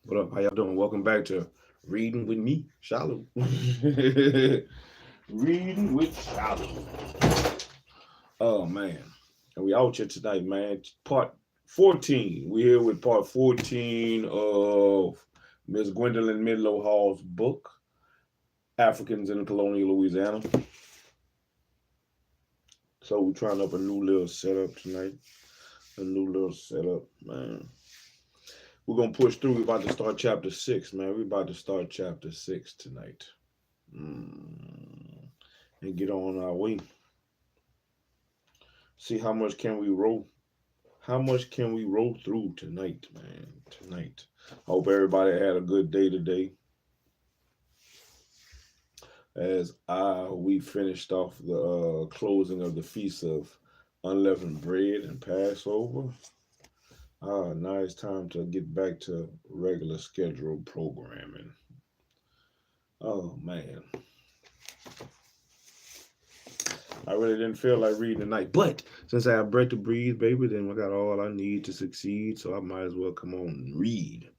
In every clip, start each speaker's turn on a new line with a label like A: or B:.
A: What up? How y'all doing? Welcome back to Reading with me, SHALOM. Reading with SHALOM. Oh man, and we out here tonight, man. Part 14. We're here with part 14 of Miss Gwendolyn Midlo Hall's book, Africans in Colonial Louisiana. So we're trying up a new little setup tonight. A new little setup, man. We're gonna push through. We're about to start chapter 6, man. We're about to start chapter 6 tonight. And get on our way. See how much can we roll? How much can we roll through tonight, man? Tonight. Hope everybody had a good day today. As we finished off the closing of the feast of unleavened bread and Passover. Now it's time to get back to regular scheduled programming. Oh man. I really didn't feel like reading tonight. But since I have breath to breathe, baby, then I got all I need to succeed. So I might as well come on and read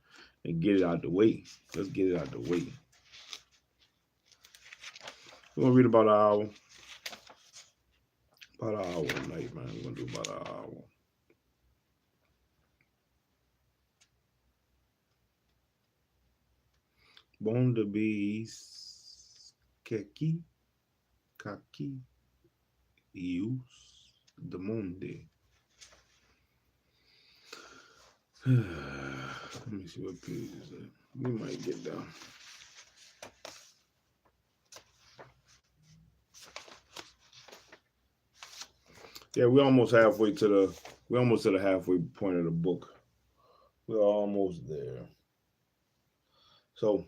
A: and get it out the way. Let's get it out the way. We're gonna read about an hour. About an hour a night, man. We're gonna do about an hour. Bon de bees keki kaki ius de monde. Let me see what page is that. We might get down. Yeah, we're almost to the halfway point of the book. We're almost there. So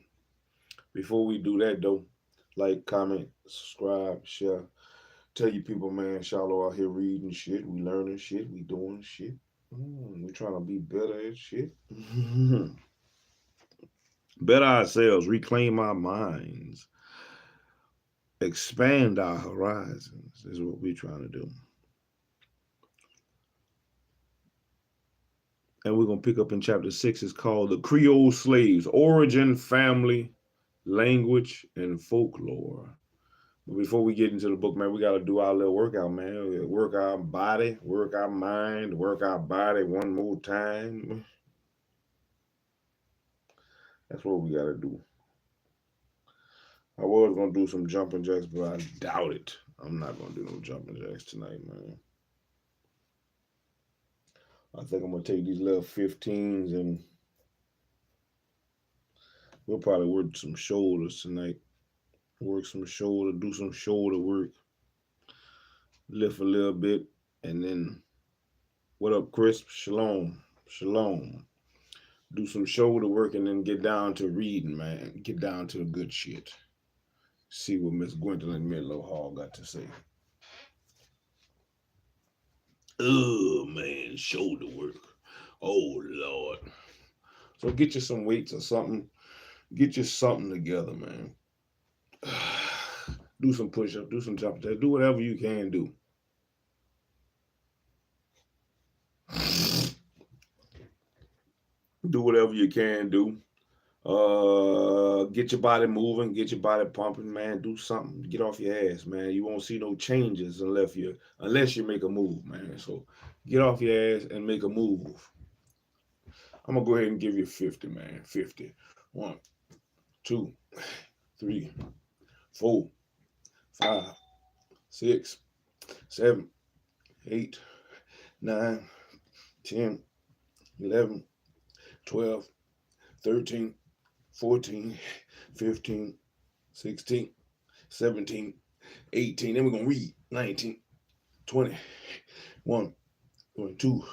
A: before we do that though, like, comment, subscribe, share. Tell you people, man, Shiloh out here reading shit. We learning shit. We doing shit. We trying to be better at shit. Better ourselves. Reclaim our minds. Expand our horizons is what we're trying to do. And we're going to pick up in chapter 6. It's called The Creole Slaves, Origin, Family, Language, and Folklore. But before we get into the book, man, we got to do our little workout, man. We work our body, work our mind, work our body one more time. That's what we got to do. I was going to do some jumping jacks, but I doubt it. I'm not going to do no jumping jacks tonight, man. I think I'm going to take these little 15s and we'll probably work some shoulders tonight. Work some shoulder, do some shoulder work. Lift a little bit. And then, what up, Chris? Shalom. Shalom. Do some shoulder work and then get down to reading, man. Get down to the good shit. See what Miss Gwendolyn Midlo Hall got to say. Oh, man, shoulder work. Oh, Lord. So get you some weights or something. Get you something together, man. Do some push-ups, do some jump jacks, do whatever you can do. Do whatever you can do. Get your body moving, get your body pumping, man. Do something. Get off your ass, man. You won't see no changes unless you make a move, man. So get off your ass and make a move. I'm gonna go ahead and give you 50, man. 50. 1, 2, 3, 4, 5, 6, 7, 8, 9, 10, 11, 12, 13, 14, 15, 16, 17, 18. Then we're going to read 19, 20, 1, 22,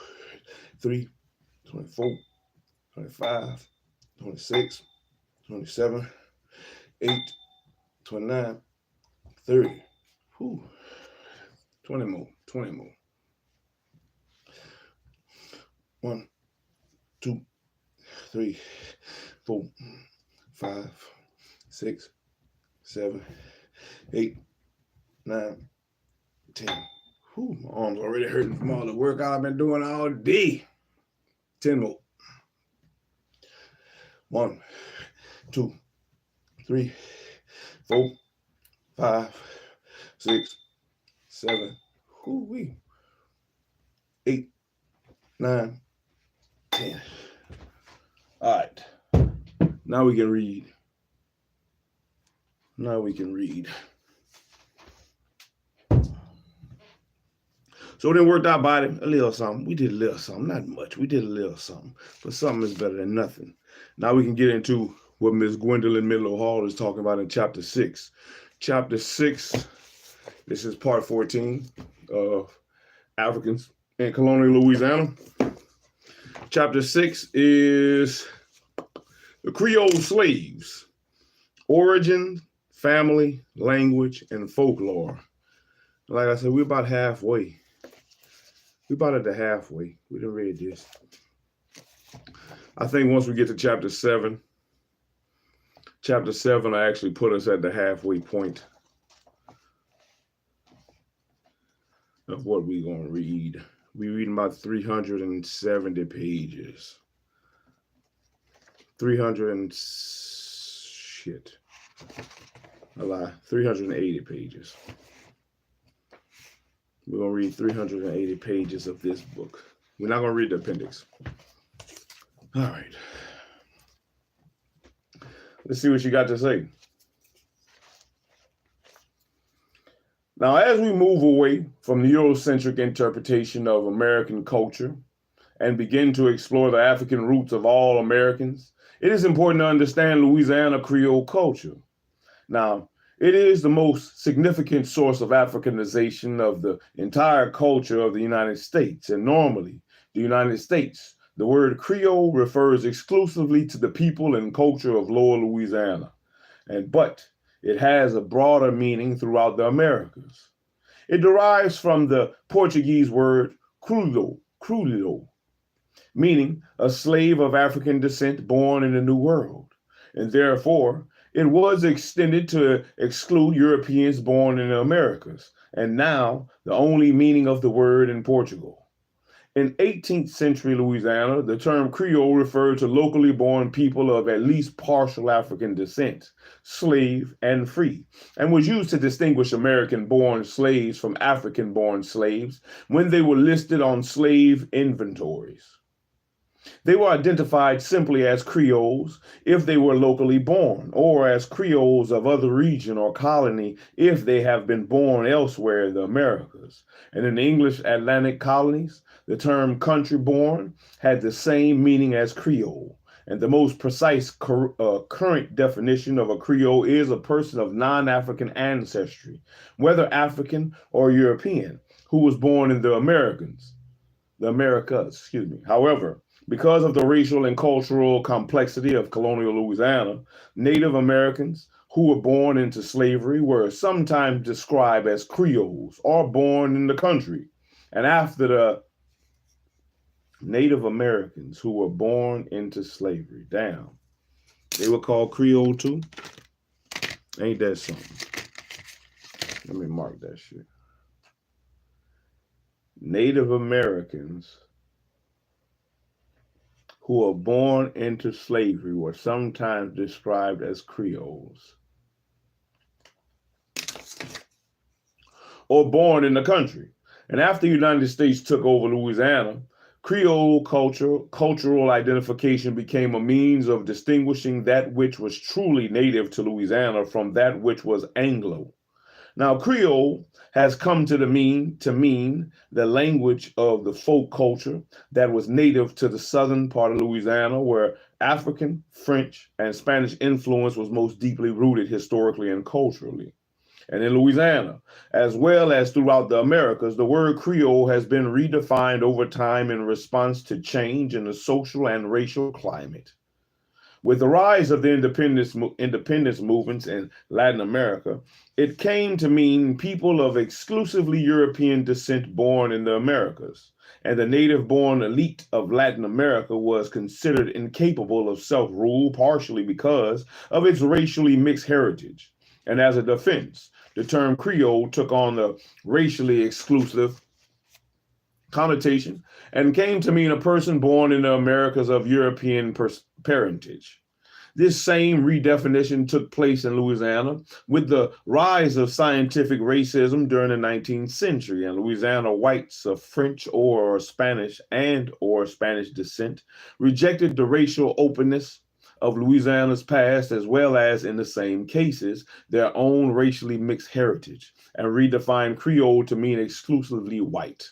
A: 23, 24, 25, 26, 27, 8, 29, 30. Whew. 20 more. 20 more. 1, 2, 3, 4, 5, 6, 7, 8, 9, 10. Whew, my arms already hurting from all the work I've been doing all day. 10 more. 1, 2, 3, 4, 5, 6, 7, 8, 9, 10. All right. Now we can read. Now we can read. So then worked our body a little something. We did a little something, not much. We did a little something, but something is better than nothing. Now we can get into what Miss GWENDOLYN MIDLO Hall is talking about in chapter 6. Chapter 6, this is part 14 of Africans in Colonial Louisiana. Chapter 6 is the Creole slaves, origin, family, language, and folklore. Like I said, we're about halfway. We're about at the halfway. We done read this. I think once we get to chapter 7 will actually put us at the halfway point of what we're going to read. We're reading about 370 pages. 380 pages. We're going to read 380 pages of this book. We're not going to read the appendix. All right. Let's see what you got to say. Now, as we move away from the Eurocentric interpretation of American culture and begin to explore the African roots of all Americans, it is important to understand Louisiana Creole culture. Now, it is the most significant source of Africanization of the entire culture of the United States. And normally, the United States, the word Creole refers exclusively to the people and culture of Lower Louisiana. But it has a broader meaning throughout the Americas. It derives from the Portuguese word Creole, meaning a slave of African descent born in the New World. And therefore, it was extended to exclude Europeans born in the Americas, and now the only meaning of the word in Portugal. In 18th century Louisiana, the term Creole referred to locally born people of at least partial African descent, slave and free, and was used to distinguish American-born slaves from African-born slaves when they were listed on slave inventories. They were identified simply as Creoles if they were locally born, or as Creoles of other region or colony if they have been born elsewhere in the Americas. And in the English Atlantic colonies, the term country born had the same meaning as Creole. And the most precise current definition of a Creole is a person of non-African ancestry, whether African or European, who was born in the Americas. However, because of the racial and cultural complexity of colonial Louisiana, Native Americans who were born into slavery were sometimes described as Creoles or born in the country. And after the Native Americans who were born into slavery, they were called Creole too? Ain't that something? Let me mark that shit. Native Americans who were born into slavery were sometimes described as Creoles, or born in the country. And after the United States took over Louisiana, Creole cultural identification became a means of distinguishing that which was truly native to Louisiana from that which was Anglo. Now, Creole has come to mean the language of the folk culture that was native to the southern part of Louisiana, where African, French, and Spanish influence was most deeply rooted historically and culturally. And in Louisiana, as well as throughout the Americas, the word Creole has been redefined over time in response to change in the social and racial climate. With the rise of the independence movements in Latin America, it came to mean people of exclusively European descent born in the Americas, and the native-born elite of Latin America was considered incapable of self-rule, partially because of its racially mixed heritage. And as a defense, the term Creole took on the racially exclusive connotation and came to mean a person born in the Americas of European parentage. This same redefinition took place in Louisiana with the rise of scientific racism during the 19th century, and Louisiana whites of French or Spanish descent rejected the racial openness of Louisiana's past, as well as, in the same cases, their own racially mixed heritage, and redefined Creole to mean exclusively white.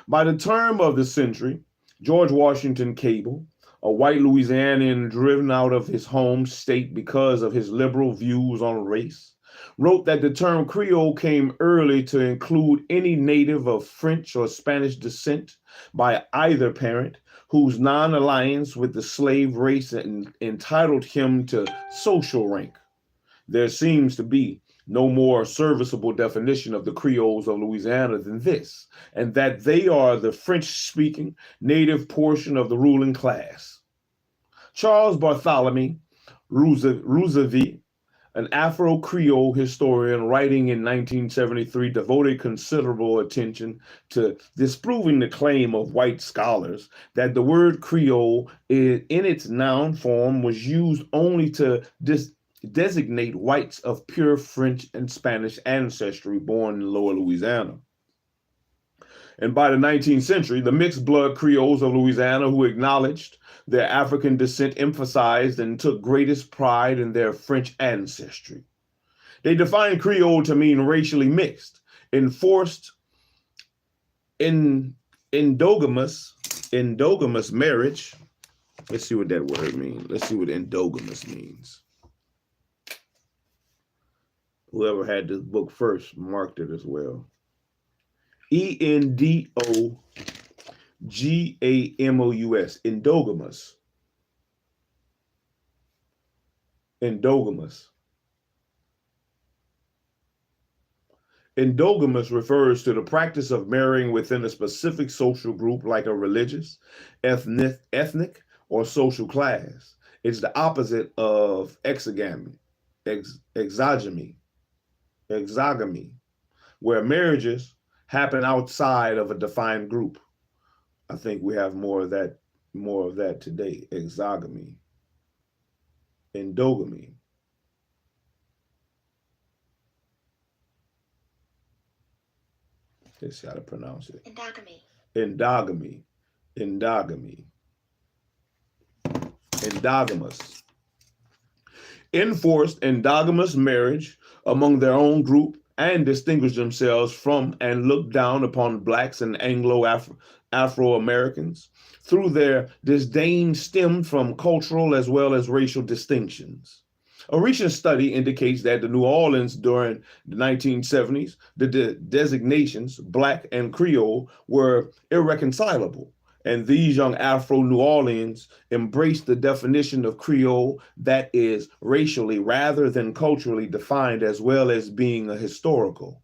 A: By the turn of the century, George Washington Cable, a white Louisianian driven out of his home state because of his liberal views on race, wrote that the term Creole came early to include any native of French or Spanish descent by either parent whose non-alliance with the slave race entitled him to social rank. There seems to be no more serviceable definition of the Creoles of Louisiana than this, and that they are the French-speaking native portion of the ruling class. Charles Bartholomew Roosevelt, an Afro-Creole historian writing in 1973, devoted considerable attention to disproving the claim of white scholars that the word Creole in its noun form was used only to designate whites of pure French and Spanish ancestry born in Lower Louisiana. And by the 19th century, the mixed blood Creoles of Louisiana who acknowledged their African descent emphasized and took greatest pride in their French ancestry. They defined Creole to mean racially mixed, enforced endogamous marriage. Let's see what that word means. Let's see what endogamous means. Whoever had this book first marked it as well. Endogamous, endogamous. Endogamous. Endogamous refers to the practice of marrying within a specific social group like a religious, ethnic, or social class. It's the opposite of exogamy, where marriages happen outside of a defined group. I think we have more of that today. Exogamy. Endogamy. Let's see how to pronounce it.
B: Endogamy.
A: Endogamy. Endogamy. Endogamous. Enforced endogamous marriage among their own group and distinguished themselves from and looked down upon blacks and Afro-Americans through their disdain stemmed from cultural as well as racial distinctions. A recent study indicates that in New Orleans during the 1970s, the designations Black and Creole were irreconcilable, and these young Afro-New Orleans embraced the definition of Creole that is racially rather than culturally defined, as well as being a historical.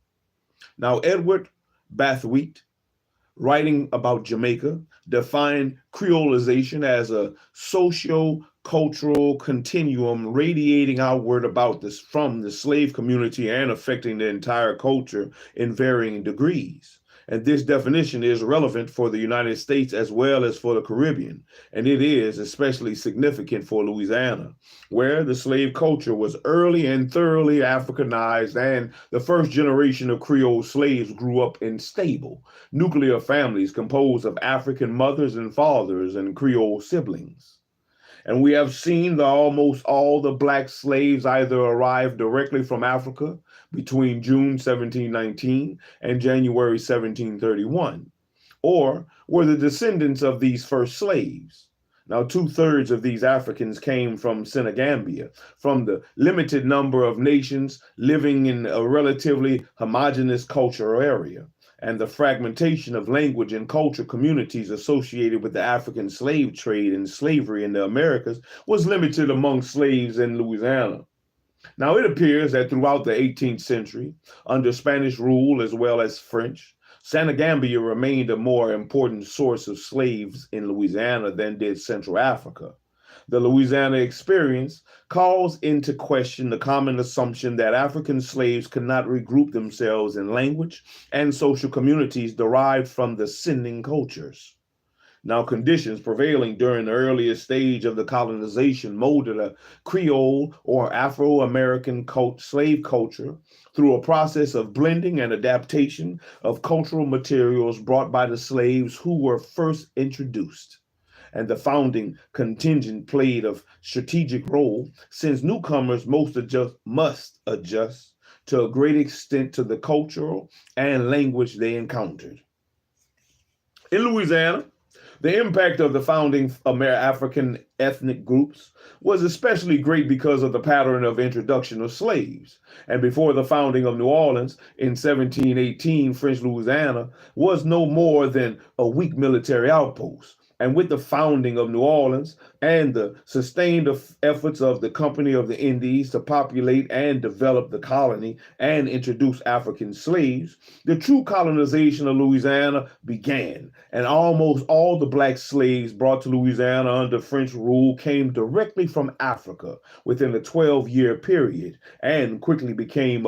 A: Now, Edward Bathwaite, writing about Jamaica, defined creolization as a socio-cultural continuum radiating outward about this from the slave community and affecting the entire culture in varying degrees. And this definition is relevant for the United States as well as for the Caribbean. And it is especially significant for Louisiana, where the slave culture was early and thoroughly Africanized, and the first generation of Creole slaves grew up in stable, nuclear families composed of African mothers and fathers and Creole siblings. And we have seen that almost all the Black slaves either arrived directly from Africa between June 1719 and January 1731, or were the descendants of these first slaves. Now, 2/3 of these Africans came from Senegambia, from the limited number of nations living in a relatively homogeneous cultural area, and the fragmentation of language and culture communities associated with the African slave trade and slavery in the Americas was limited among slaves in Louisiana. Now, it appears that throughout the 18th century, under Spanish rule as well as French, Senegambia remained a more important source of slaves in Louisiana than did Central Africa. The Louisiana experience calls into question the common assumption that African slaves could not regroup themselves in language and social communities derived from the sending cultures. Now, conditions prevailing during the earliest stage of the colonization molded a Creole or Afro-American slave culture through a process of blending and adaptation of cultural materials brought by the slaves who were first introduced. And the founding contingent played a strategic role since newcomers must adjust to a great extent to the cultural and language they encountered. In Louisiana, the impact of the founding African ethnic groups was especially great because of the pattern of introduction of slaves. And before the founding of New Orleans in 1718, French Louisiana was no more than a weak military outpost. And with the founding of New Orleans and the sustained efforts of the Company of the Indies to populate and develop the colony and introduce African slaves, the true colonization of Louisiana began. And almost all the black slaves brought to Louisiana under French rule came directly from Africa within a 12-year period and quickly became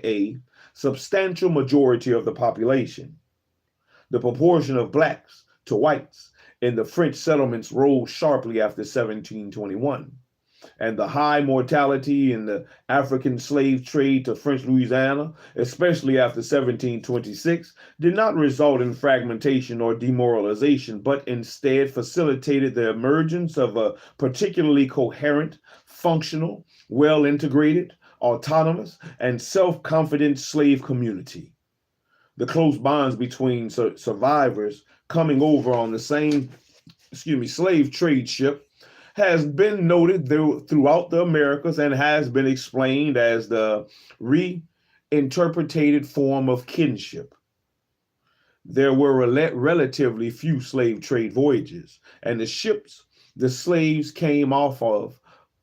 A: a substantial majority of the population. The proportion of blacks to whites in the French settlements rose sharply after 1721, and the high mortality in the African slave trade to French Louisiana, especially after 1726, did not result in fragmentation or demoralization, but instead facilitated the emergence of a particularly coherent, functional, well-integrated, autonomous, and self-confident slave community. The close bonds between survivors coming over on the same, slave trade ship has been noted throughout the Americas and has been explained as the reinterpreted form of kinship. There were relatively few slave trade voyages, and the ships the slaves came off of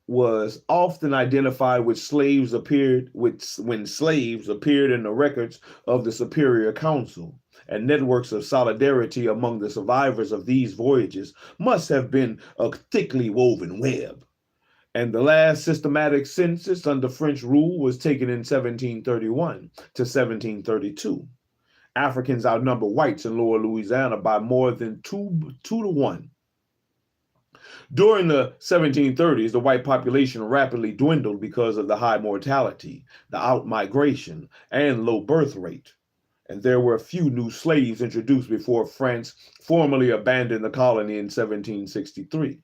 A: was often identified with when slaves appeared in the records of the Superior Council, and networks of solidarity among the survivors of these voyages must have been a thickly woven web. And the last systematic census under French rule was taken in 1731 to 1732. Africans outnumber whites in Lower Louisiana by more than two to one. During the 1730s, the white population rapidly dwindled because of the high mortality, the outmigration, and low birth rate. And there were few new slaves introduced before France formally abandoned the colony in 1763.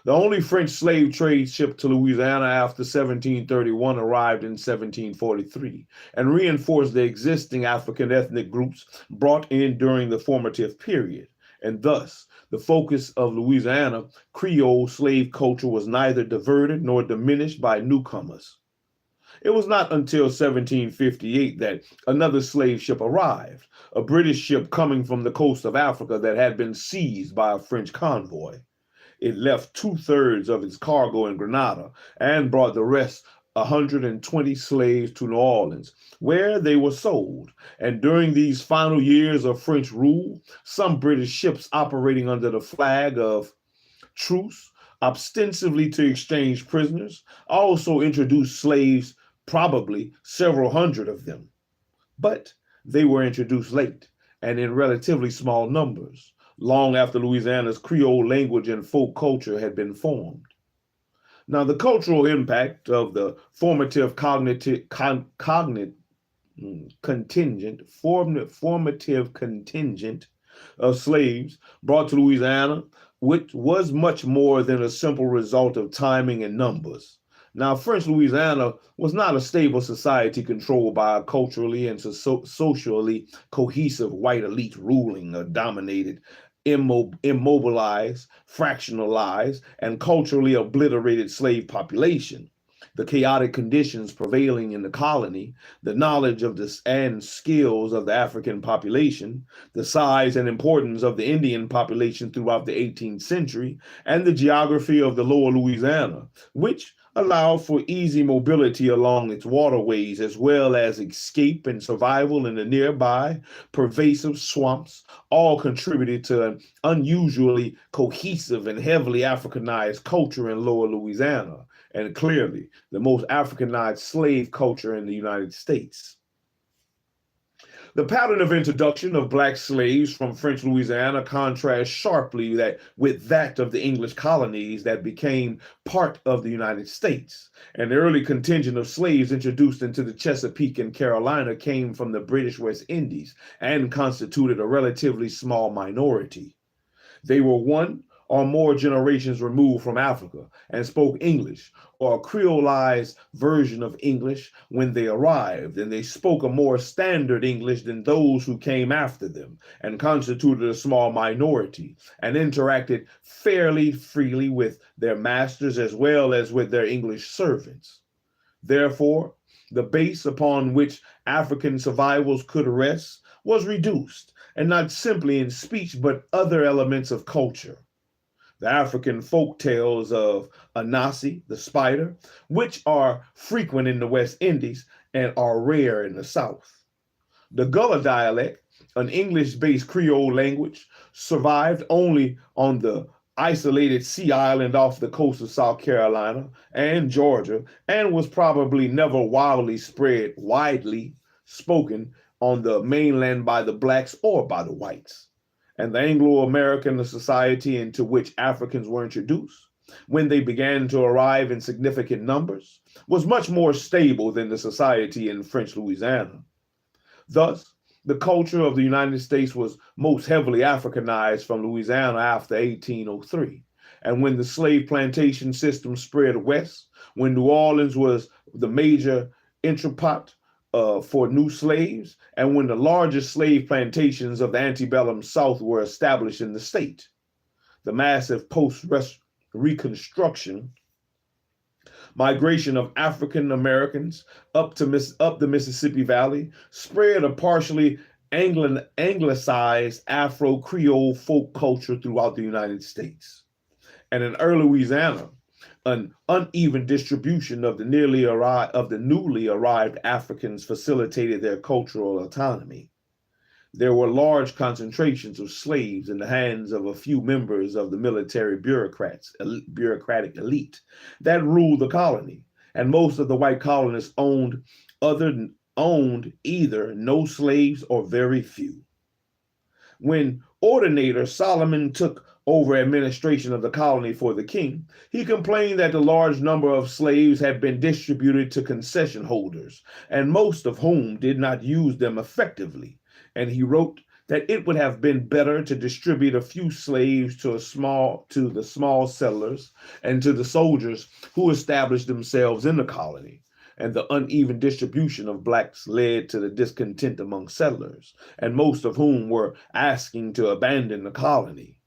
A: The only French slave trade ship to Louisiana after 1731 arrived in 1743 and reinforced the existing African ethnic groups brought in during the formative period. And thus, the focus of Louisiana Creole slave culture was neither diverted nor diminished by newcomers. It was not until 1758 that another slave ship arrived, a British ship coming from the coast of Africa that had been seized by a French convoy. It left 2/3 of its cargo in Grenada and brought the rest, 120 slaves, to New Orleans, where they were sold. And during these final years of French rule, some British ships operating under the flag of truce, ostensibly to exchange prisoners, also introduced slaves, probably several hundred of them. But they were introduced late and in relatively small numbers, long after Louisiana's Creole language and folk culture had been formed. Now, the cultural impact of the formative contingent of slaves brought to Louisiana, which was much more than a simple result of timing and numbers. Now, French Louisiana was not a stable society controlled by a culturally and socially cohesive white elite ruling a dominated, immobilized, fractionalized, and culturally obliterated slave population. The chaotic conditions prevailing in the colony, the knowledge of and skills of the African population, the size and importance of the Indian population throughout the 18th century, and the geography of the lower Louisiana, which allowed for easy mobility along its waterways, as well as escape and survival in the nearby pervasive swamps, all contributed to an unusually cohesive and heavily Africanized culture in lower Louisiana, and clearly the most Africanized slave culture in the United States. The pattern of introduction of black slaves from French Louisiana contrasts sharply with that of the English colonies that became part of the United States. And the early contingent of slaves introduced into the Chesapeake and Carolina came from the British West Indies and constituted a relatively small minority. They were one or more generations removed from Africa and spoke English or a creolized version of English when they arrived, and they spoke a more standard English than those who came after them and constituted a small minority and interacted fairly freely with their masters as well as with their English servants. Therefore, the base upon which African survivals could rest was reduced, and not simply in speech, but other elements of culture. The African folk tales of Anansi, the spider, which are frequent in the West Indies and are rare in the South. The Gullah dialect, an English-based Creole language, survived only on the isolated sea island off the coast of South Carolina and Georgia, and was probably never widely spoken on the mainland by the blacks or by the whites. And the Anglo-American society into which Africans were introduced, when they began to arrive in significant numbers, was much more stable than the society in French Louisiana. Thus, the culture of the United States was most heavily Africanized from Louisiana after 1803. And when the slave plantation system spread west, when New Orleans was the major entrepot for new slaves, and when the largest slave plantations of the antebellum South were established in the state, the massive post-Reconstruction migration of African Americans up the Mississippi Valley spread a partially anglicized Afro-Creole folk culture throughout the United States. And in early Louisiana, an uneven distribution of the newly arrived Africans facilitated their cultural autonomy. There were large concentrations of slaves in the hands of a few members of the military bureaucratic elite that ruled the colony, and most of the white colonists owned either no slaves or very few. When Ordinator Solomon took over administration of the colony for the king, he complained that the large number of slaves had been distributed to concession holders, and most of whom did not use them effectively. And he wrote that it would have been better to distribute a few slaves to the small settlers and to the soldiers who established themselves in the colony. And the uneven distribution of blacks led to the discontent among settlers, and most of whom were asking to abandon the colony.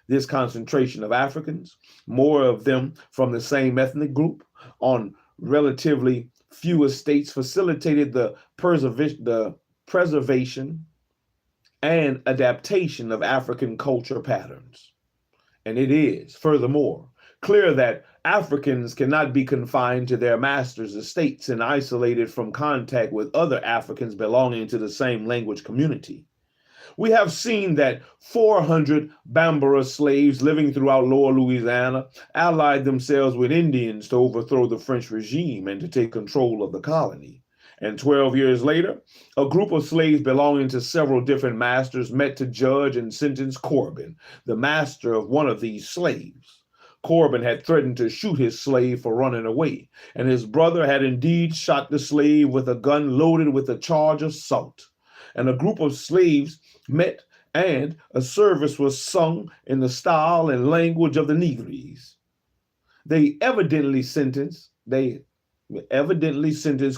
A: This concentration of Africans, more of them from the same ethnic group, on relatively few estates, facilitated the preservation and adaptation of African culture patterns. And it is, furthermore, clear that Africans cannot be confined to their masters' estates and isolated from contact with other Africans belonging to the same language community. We have seen that 400 Bambara slaves living throughout Lower Louisiana allied themselves with Indians to overthrow the French regime and to take control of the colony. And 12 years later, a group of slaves belonging to several different masters met to judge and sentence Corbin, the master of one of these slaves. Corbin had threatened to shoot his slave for running away, and his brother had indeed shot the slave with a gun loaded with a charge of salt. And a group of slaves met, and a service was sung in the style and language of the Negroes. They evidently sentenced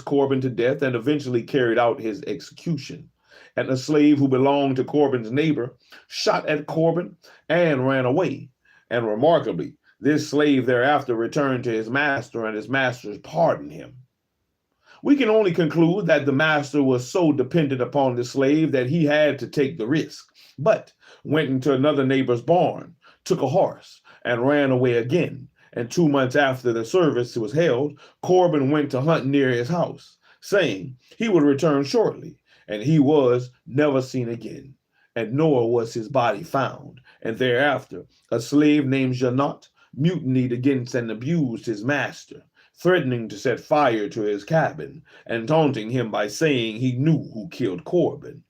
A: Corbin to death and eventually carried out his execution. And a slave who belonged to Corbin's neighbor shot at Corbin and ran away. And remarkably, this slave thereafter returned to his master, and his master pardoned him. We can only conclude that the master was so dependent upon the slave that he had to take the risk, but went into another neighbor's barn, took a horse, and ran away again. And 2 months after the service was held, Corbin went to hunt near his house, saying he would return shortly, and he was never seen again, and nor was his body found. And thereafter, a slave named Janot mutinied against and abused his master, threatening to set fire to his cabin and taunting him by saying he knew who killed Corbin.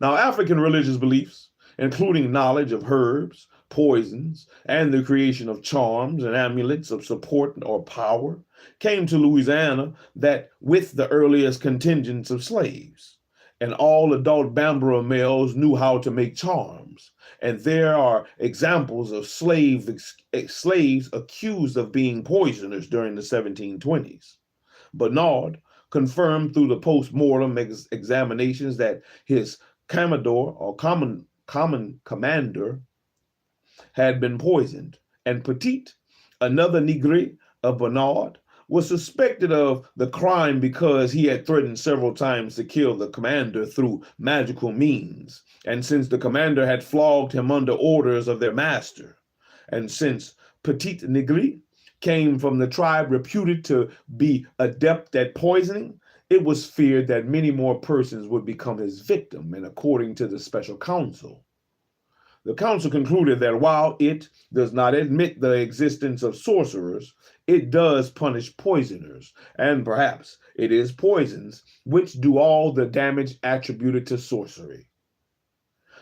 A: Now, African religious beliefs, including knowledge of herbs, poisons, and the creation of charms and amulets of support or power, came to Louisiana that with the earliest contingents of slaves. And all adult Bambara males knew how to make charms. And there are examples of slaves accused of being poisoners during the 1720s. Bernard confirmed through the post-mortem examinations that his commodore or common commander had been poisoned, and Petit, another negre of Bernard, was suspected of the crime because he had threatened several times to kill the commander through magical means, and since the commander had flogged him under orders of their master, and since Petit Negri came from the tribe reputed to be adept at poisoning, it was feared that many more persons would become his victim, and according to the special council, the council concluded that while it does not admit the existence of sorcerers, it does punish poisoners, and perhaps it is poisons which do all the damage attributed to sorcery.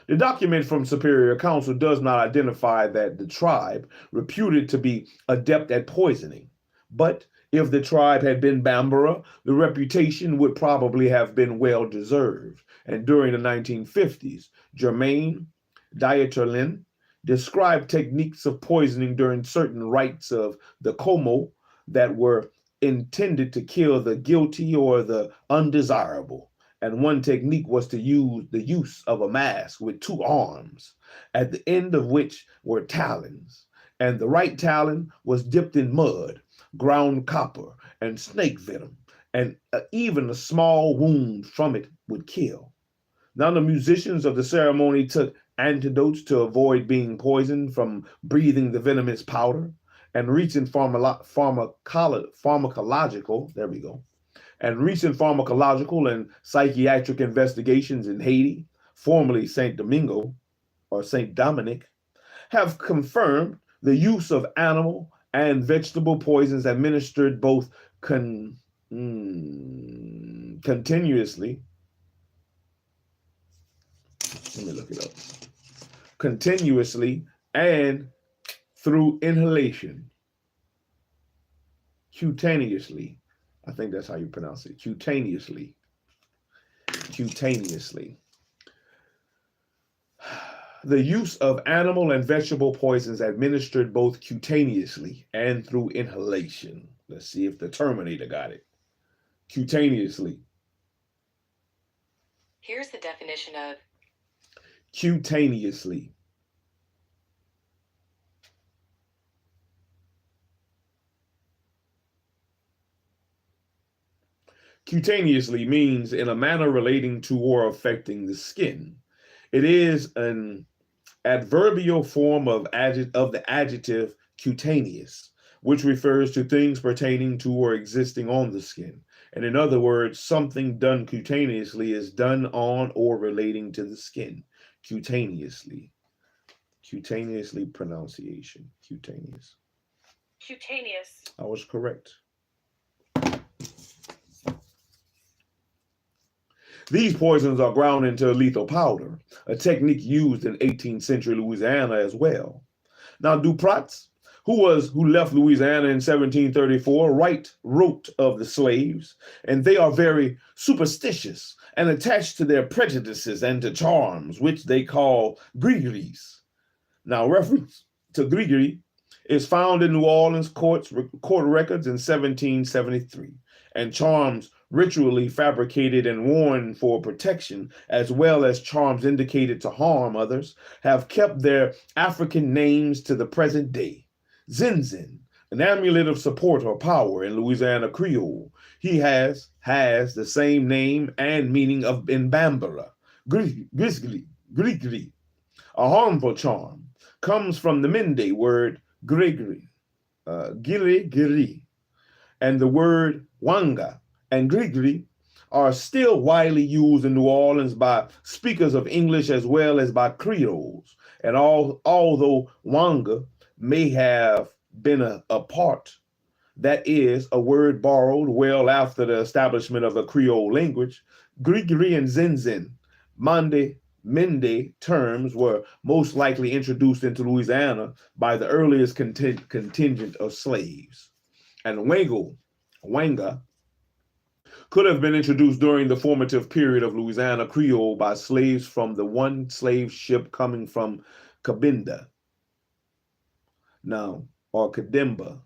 A: The document from Superior Council does not identify that the tribe reputed to be adept at poisoning, but if the tribe had been Bambara, the reputation would probably have been well deserved, and during the 1950s, Germain Dieterlin described techniques of poisoning during certain rites of the Como that were intended to kill the guilty or the undesirable. And one technique was to use the use of a mask with two arms, at the end of which were talons. And the right talon was dipped in mud, ground copper, and snake venom, and even a small wound from it would kill. Now the musicians of the ceremony took antidotes to avoid being poisoned from breathing the venomous powder, and recent pharmacological and psychiatric investigations in Haiti, formerly Saint Domingo or Saint Dominic, have confirmed the use of animal and vegetable poisons administered both continuously. Let me look it up. Continuously and through inhalation. Cutaneously. I think that's how you pronounce it. Cutaneously. Cutaneously. The use of animal and vegetable poisons administered both cutaneously and through inhalation. Let's see if the Terminator got it. Cutaneously.
B: Here's the definition of
A: cutaneously. Cutaneously means in a manner relating to or affecting the skin. It is an adverbial form of the adjective cutaneous, which refers to things pertaining to or existing on the skin. And in other words, something done cutaneously is done on or relating to the skin. Cutaneously. Cutaneously pronunciation. Cutaneous.
B: cutaneous.
A: I was correct. These poisons are ground into lethal powder, a technique used in 18th century Louisiana as well. Now, Duprat, who left Louisiana in 1734, wrote of the slaves, and they are very superstitious and attached to their prejudices and to charms, which they call grigris. Now, reference to grigri is found in New Orleans court records in 1773, and charms ritually fabricated and worn for protection, as well as charms indicated to harm others, have kept their African names to the present day. Zinzin, an amulet of support or power in Louisiana Creole. He has the same name and meaning of in Bambara. Grisgli, a harmful charm, comes from the Mende word Gregory, giri, and the word wanga and Grigri are still widely used in New Orleans by speakers of English as well as by Creoles. And although wanga may have been a part, that is, a word borrowed well after the establishment of a Creole language, Grigri and Zinzin, Mande Mende terms were most likely introduced into Louisiana by the earliest contingent of slaves. And Wanga, could have been introduced during the formative period of Louisiana Creole by slaves from the one slave ship coming from Cabinda, now, or Cadimba.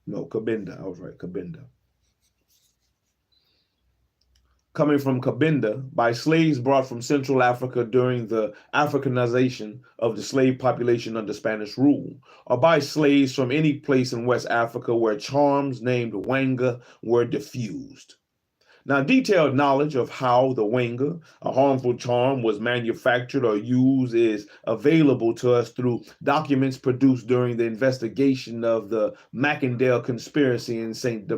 A: No, Cabinda, I was right, Cabinda. Coming from Cabinda by slaves brought from Central Africa during the Africanization of the slave population under Spanish rule, or by slaves from any place in West Africa where charms named Wanga were diffused. Now, detailed knowledge of how the Wanga, a harmful charm, was manufactured or used is available to us through documents produced during the investigation of the Makandal conspiracy in Saint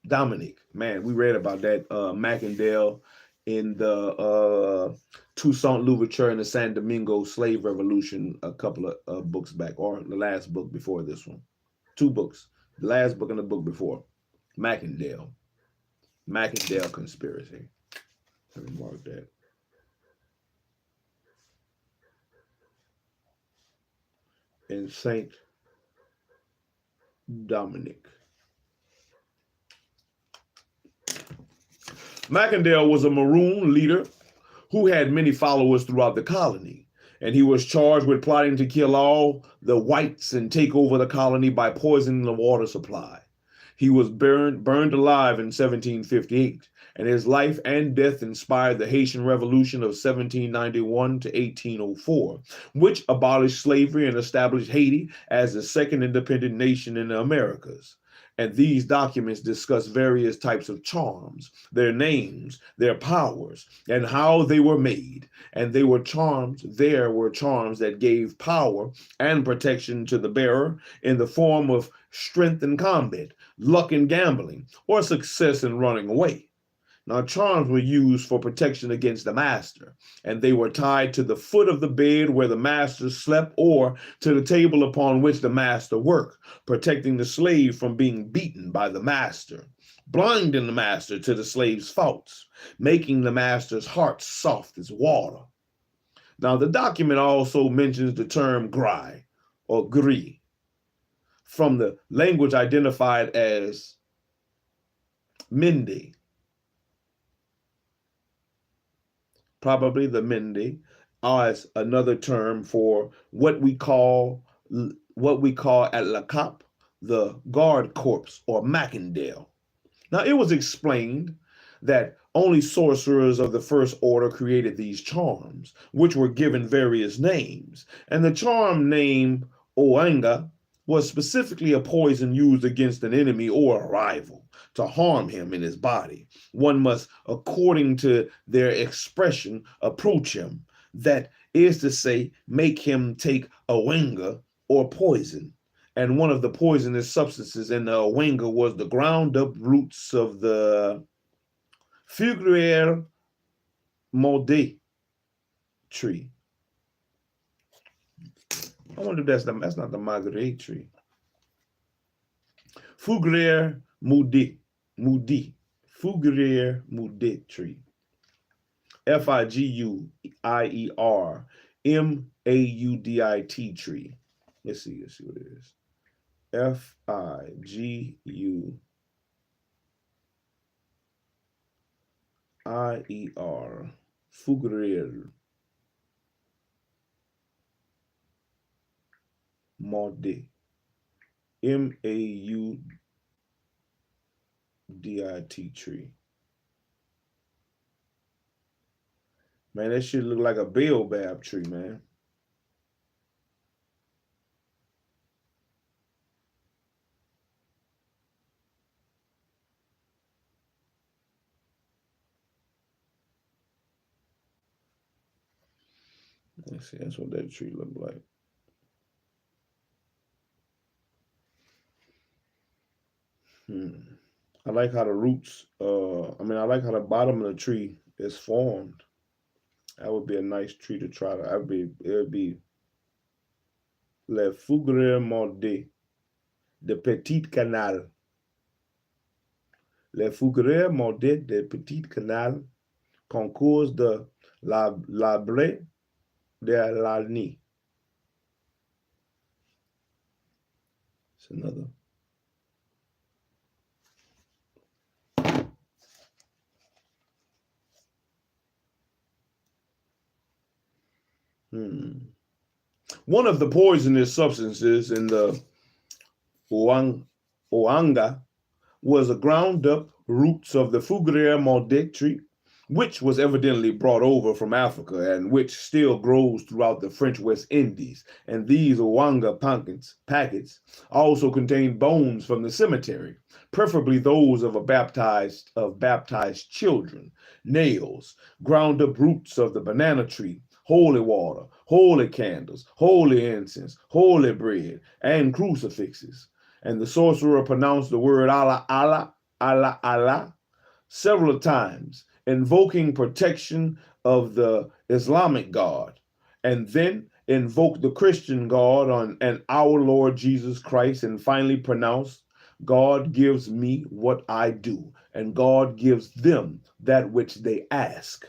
A: Dominic. Man, we read about that Makandal in the Toussaint Louverture and the San Domingo slave revolution a couple of books back, or the last book before this one. 2 books. The last book and the book before. Makandal conspiracy. Let me mark that. In Saint Dominic. Makandal was a Maroon leader who had many followers throughout the colony, and he was charged with plotting to kill all the whites and take over the colony by poisoning the water supply. He was burned alive in 1758, and his life and death inspired the Haitian Revolution of 1791 to 1804, which abolished slavery and established Haiti as the second independent nation in the Americas. And these documents discuss various types of charms, their names, their powers, and how they were made. And there were charms that gave power and protection to the bearer in the form of strength in combat, luck in gambling, or success in running away. Now, charms were used for protection against the master, and they were tied to the foot of the bed where the master slept or to the table upon which the master worked, protecting the slave from being beaten by the master, blinding the master to the slave's faults, making the master's heart soft as water. Now, the document also mentions the term gris, or gris, from the language identified as Mende, probably the Mende, as another term for what we call at La Cap the guard corps or Makandal. Now, it was explained that only sorcerers of the first order created these charms, which were given various names, and the charm name Oanga was specifically a poison used against an enemy or a rival to harm him in his body. One must, according to their expression, approach him. That is to say, make him take Oanga or poison. And one of the poisonous substances in the Oanga was the ground up roots of the Fugriere Maudet tree. I wonder if that's not the Marguerite tree. Fugriere Maudet tree. Figuier Maudit tree. Let's see what it is. Figuier Fugriere Maudet Maudit tree. Man, that shit look like a baobab tree, man. Let's see, that's what that tree look like. I like how the roots, I like how the bottom of the tree is formed. That would be a nice tree to try to, it would be Le Fugriere Maudet de Petit Canal. Le Fugriere Maudet de Petit Canal Concours de l'Arbre de l'Année. It's another. One of the poisonous substances in the Oanga was the ground up roots of the Fugere Maldet tree, which was evidently brought over from Africa and which still grows throughout the French West Indies. And these Oanga packets also contain bones from the cemetery, preferably those of baptized children, nails, ground up roots of the banana tree, holy water, holy candles, holy incense, holy bread, and crucifixes. And the sorcerer pronounced the word Allah, Allah, Allah, Allah several times, invoking protection of the Islamic God, and then invoked the Christian God and our Lord Jesus Christ, and finally pronounced, God gives me what I do, and God gives them that which they ask.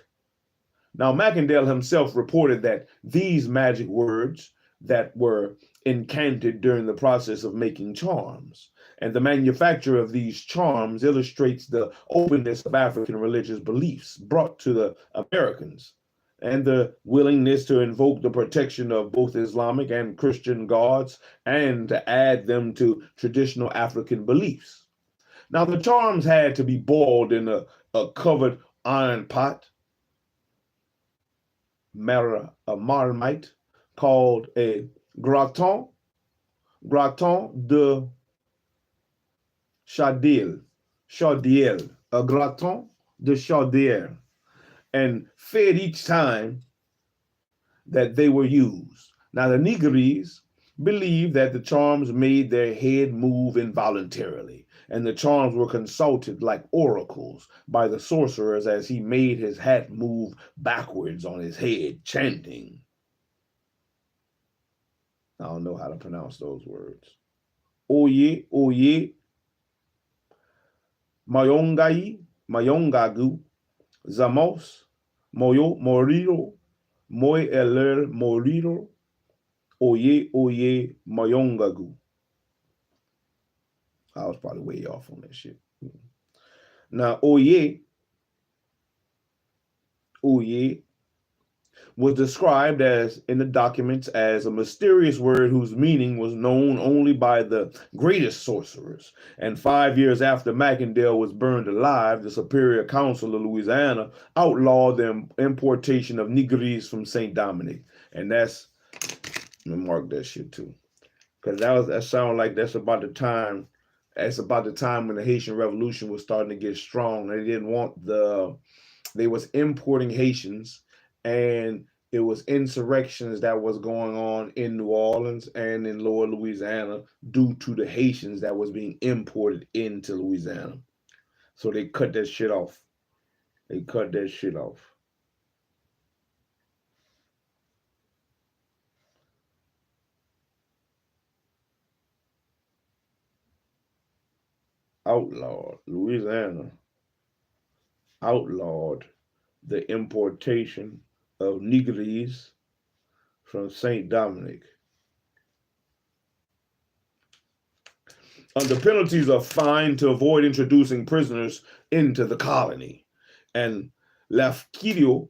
A: Now, Makandal himself reported that these magic words that were incanted during the process of making charms, and the manufacture of these charms illustrates the openness of African religious beliefs brought to the Americans, and the willingness to invoke the protection of both Islamic and Christian gods, and to add them to traditional African beliefs. Now, the charms had to be boiled in a covered iron pot, a marmite, called a gratin de chaudière, a gratin de chaudière, and fed each time that they were used. Now, the Negroes believed that the charms made their head move involuntarily, and the charms were consulted like oracles by the sorcerers as he made his hat move backwards on his head, chanting. I don't know how to pronounce those words. Oye, oye, mayongai, mayongagu, zamos, moyo, moriro, moy eler moriro, oye, oye, mayongagu. I was probably way off on that shit. Now, oye, oye, was described as in the documents as a mysterious word whose meaning was known only by the greatest sorcerers. And 5 years after Makandal was burned alive, the Superior Council of Louisiana outlawed the importation of Negroes from St. Dominic. And that's, I'm gonna mark that shit too, because that sounds like that's about the time when the Haitian Revolution was starting to get strong. They didn't want they was importing Haitians, and it was insurrections that was going on in New Orleans and in Lower Louisiana due to the Haitians that was being imported into Louisiana. So they cut that shit off. They cut that shit off. Louisiana outlawed the importation of Negroes from St. Dominic under penalties of fine to avoid introducing prisoners into the colony. And Lafcadio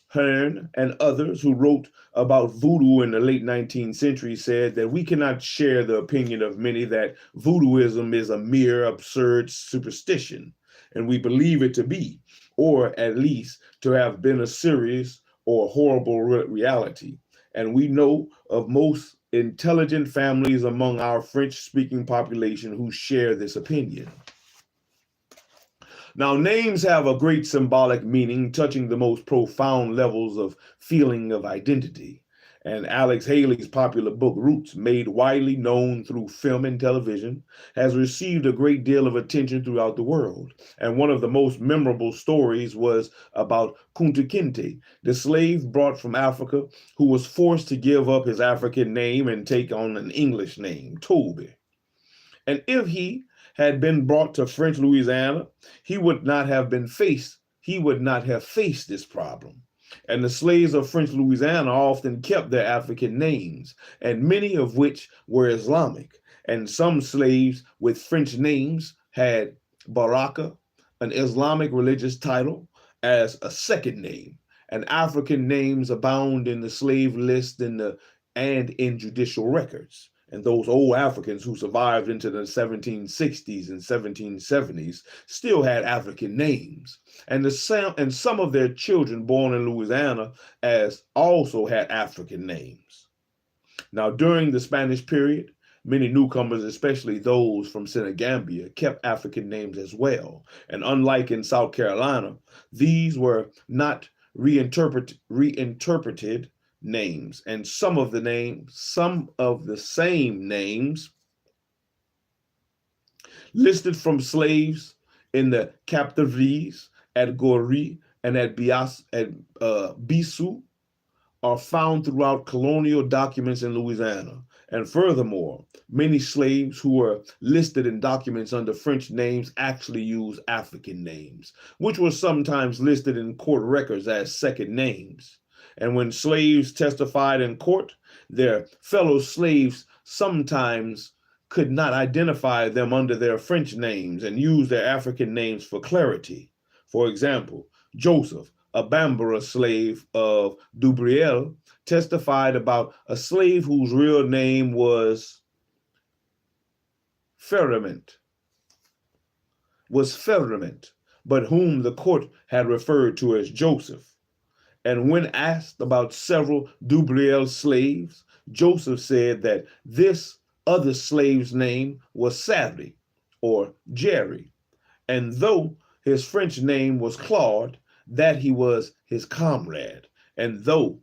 A: Hearn and others who wrote about voodoo in the late 19th century said that we cannot share the opinion of many that voodooism is a mere absurd superstition, and we believe it to be, or at least to have been a serious or horrible reality. And we know of most intelligent families among our French-speaking population who share this opinion. Now, names have a great symbolic meaning, touching the most profound levels of feeling of identity. And Alex Haley's popular book, Roots, made widely known through film and television, has received a great deal of attention throughout the world. And one of the most memorable stories was about Kunta Kinte, the slave brought from Africa who was forced to give up his African name and take on an English name, Toby. And if he had been brought to French Louisiana, he would not have been faced he would not have faced this problem. And the slaves of French Louisiana often kept their African names, and many of which were Islamic. And some slaves with French names had Baraka, an Islamic religious title, as a second name. And African names abound in the slave list and in judicial records. And those old Africans who survived into the 1760s and 1770s still had African names. And some of their children born in Louisiana as also had African names. Now, during the Spanish period, many newcomers, especially those from Senegambia, kept African names as well. And unlike in South Carolina, these were not reinterpreted names, and some of the same names listed from slaves in the captiveries at Gorée and at Bissau are found throughout colonial documents in Louisiana. And furthermore, many slaves who were listed in documents under French names actually use African names, which were sometimes listed in court records as second names. And when slaves testified in court, their fellow slaves sometimes could not identify them under their French names and use their African names for clarity. For example, Joseph, a Bambara slave of Dubriel, testified about a slave whose real name was Ferrament, but whom the court had referred to as Joseph. And when asked about several Dubriel slaves, Joseph said that this other slave's name was Savary or Jerry. And though his French name was Claude, that he was his comrade, and though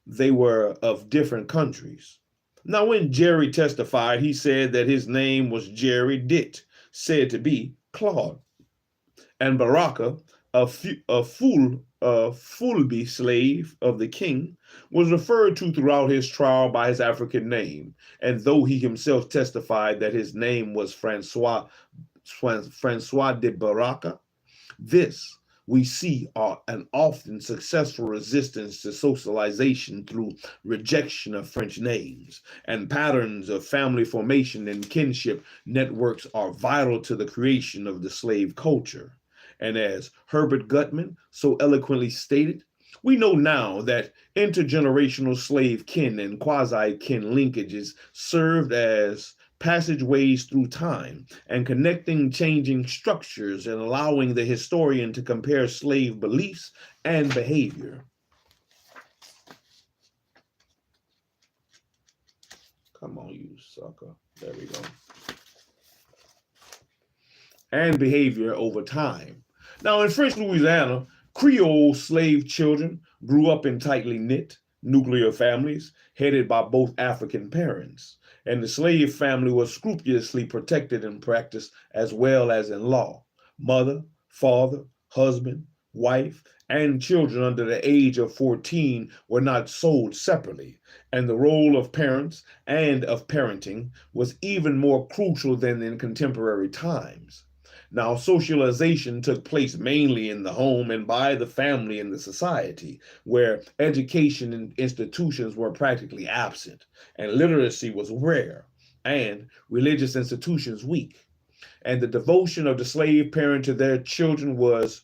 A: they were of different countries. Now, when Jerry testified, he said that his name was Jerry Ditt, said to be Claude. And Baraka, a Fulbe slave of the king, was referred to throughout his trial by his African name. And though he himself testified that his name was Francois de Baraka, this we see are an often successful resistance to socialization through rejection of French names, and patterns of family formation and kinship networks are vital to the creation of the slave culture. And as Herbert Gutman so eloquently stated, we know now that intergenerational slave kin and quasi-kin linkages served as passageways through time and connecting changing structures and allowing the historian to compare slave beliefs and behavior. Come on, you sucker. There we go. And behavior over time. Now, in French Louisiana, Creole slave children grew up in tightly knit nuclear families headed by both African parents, and the slave family was scrupulously protected in practice as well as in law. Mother, father, husband, wife, and children under the age of 14 were not sold separately, and the role of parents and of parenting was even more crucial than in contemporary times. Now, socialization took place mainly in the home and by the family and the society, where education and institutions were practically absent, and literacy was rare, and religious institutions weak. And the devotion of the slave parent to their children was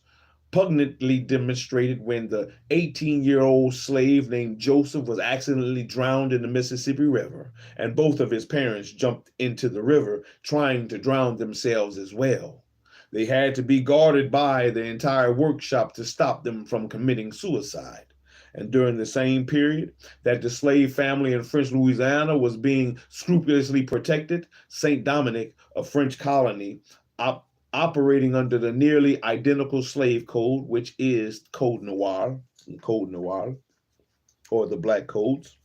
A: pungently demonstrated when the 18-year-old slave named Joseph was accidentally drowned in the Mississippi River, and both of his parents jumped into the river trying to drown themselves as well. They had to be guarded by the entire workshop to stop them from committing suicide. And during the same period that the slave family in French Louisiana was being scrupulously protected, Saint Dominic, a French colony, operating under the nearly identical slave code, which is Code Noir, or the Black Codes,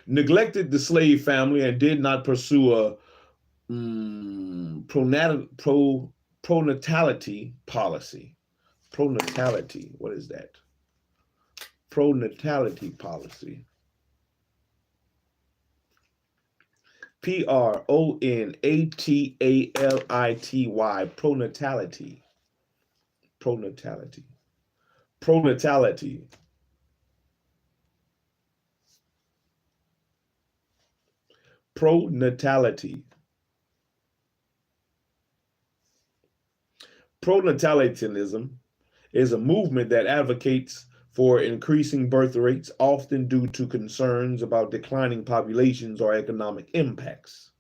A: neglected the slave family and did not pursue a pronatality policy. Pronatality, what is that? Pronatality policy. Pronatality, pronatality. Pronatality. Pronatality. Pronatality. Pronatalitarianism is a movement that advocates for increasing birth rates, often due to concerns about declining populations or economic impacts.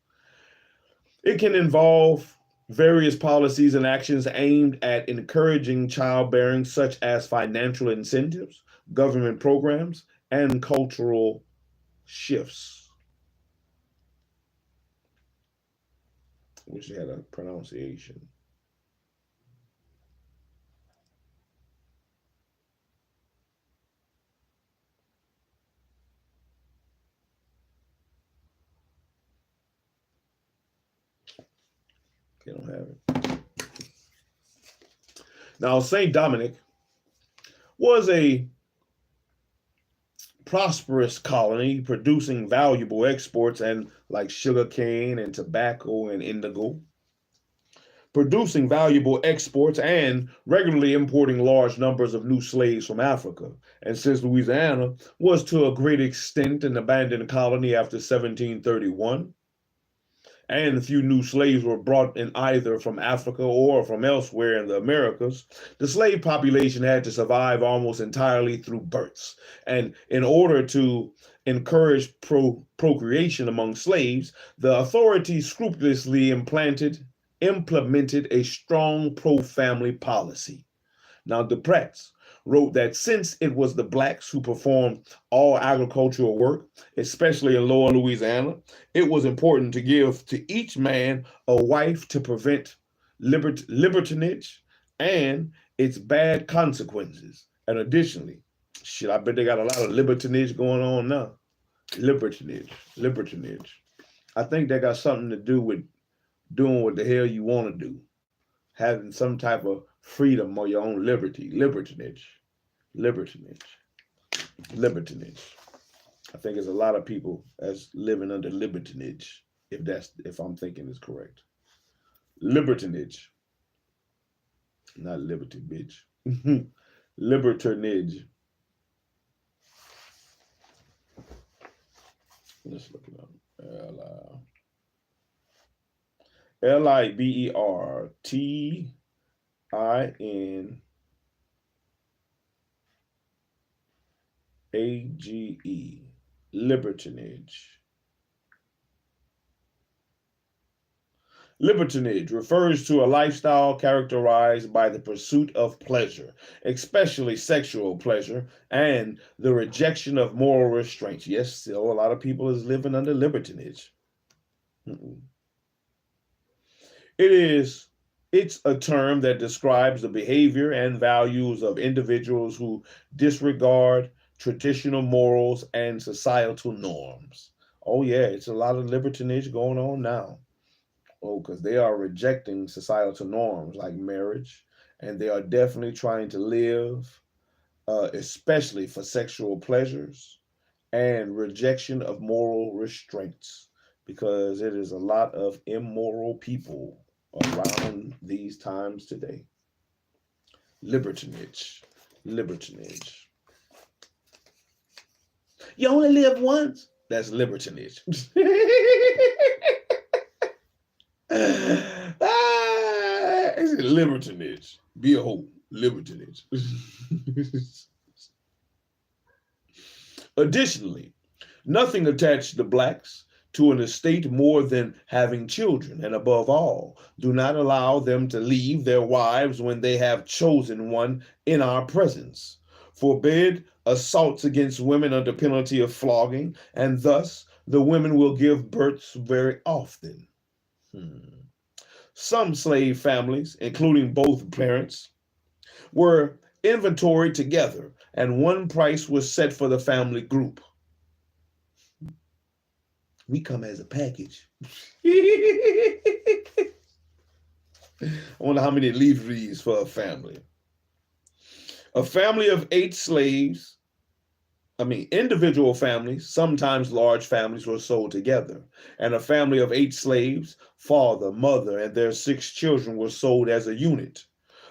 A: It can involve various policies and actions aimed at encouraging childbearing, such as financial incentives, government programs, and cultural shifts. Wish they had a pronunciation. They don't have it. Now, St. Dominic was a prosperous colony producing valuable exports and like sugarcane and tobacco and indigo, producing valuable exports and regularly importing large numbers of new slaves from Africa. And since Louisiana was to a great extent an abandoned colony after 1731, and a few new slaves were brought in either from Africa or from elsewhere in the Americas, the slave population had to survive almost entirely through births. And in order to encourage procreation among slaves, the authorities scrupulously implemented a strong pro-family policy. Now, the Pratt's wrote that since it was the blacks who performed all agricultural work, especially in lower Louisiana, it was important to give to each man a wife to prevent libertinage and its bad consequences. And additionally, shit, I bet they got a lot of libertinage going on now. Libertinage. I think that got something to do with doing what the hell you want to do. Having some type of freedom or your own liberty. Libertinage. I think there's a lot of people that's living under libertinage, if I'm thinking is correct. Libertinage. Not liberty, bitch. Libertinage. Let's look it up. Libertin. AGE, libertinage. Libertinage refers to a lifestyle characterized by the pursuit of pleasure, especially sexual pleasure, and the rejection of moral restraints. Yes, still a lot of people is living under libertinage. It's a term that describes the behavior and values of individuals who disregard traditional morals and societal norms. Oh yeah, it's a lot of libertinage going on now. Oh, because they are rejecting societal norms like marriage, and they are definitely trying to live, especially for sexual pleasures and rejection of moral restraints, because it is a lot of immoral people around these times today. Libertinage. You only live once. That's libertinage. It's libertinage. Be a hoe. Libertinage. Additionally, nothing attached the blacks to an estate more than having children, and above all, do not allow them to leave their wives when they have chosen one in our presence. Forbid assaults against women under penalty of flogging, and thus the women will give birth very often. Some slave families, including both parents, were inventoried together, and one price was set for the family group. We come as a package. I wonder how many leave these for a family. A family of 8 slaves, individual families, sometimes large families, were sold together. And a family of 8 slaves, father, mother, and their 6 children were sold as a unit.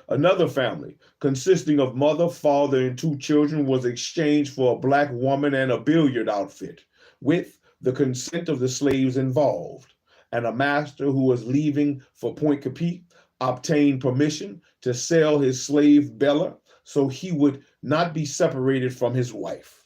A: Another family, consisting of mother, father, and 2 children, was exchanged for a black woman and a billiard outfit, with the consent of the slaves involved. And a master who was leaving for Point Capi obtained permission to sell his slave Bella so he would not be separated from his wife.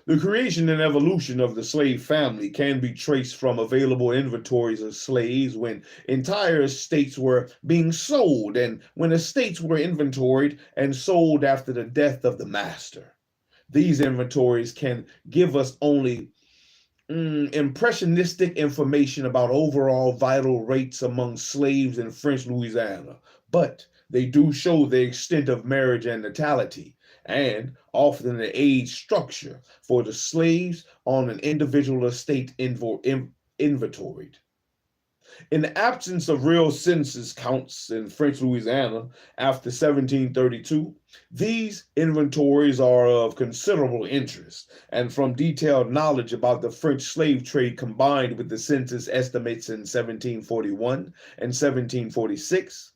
A: The creation and evolution of the slave family can be traced from available inventories of slaves when entire estates were being sold and when estates were inventoried and sold after the death of the master. These inventories can give us only impressionistic information about overall vital rates among slaves in French Louisiana, but they do show the extent of marriage and natality, and often the age structure for the slaves on an individual estate inventoried. In the absence of real census counts in French Louisiana after 1732, these inventories are of considerable interest, and from detailed knowledge about the French slave trade combined with the census estimates in 1741 and 1746,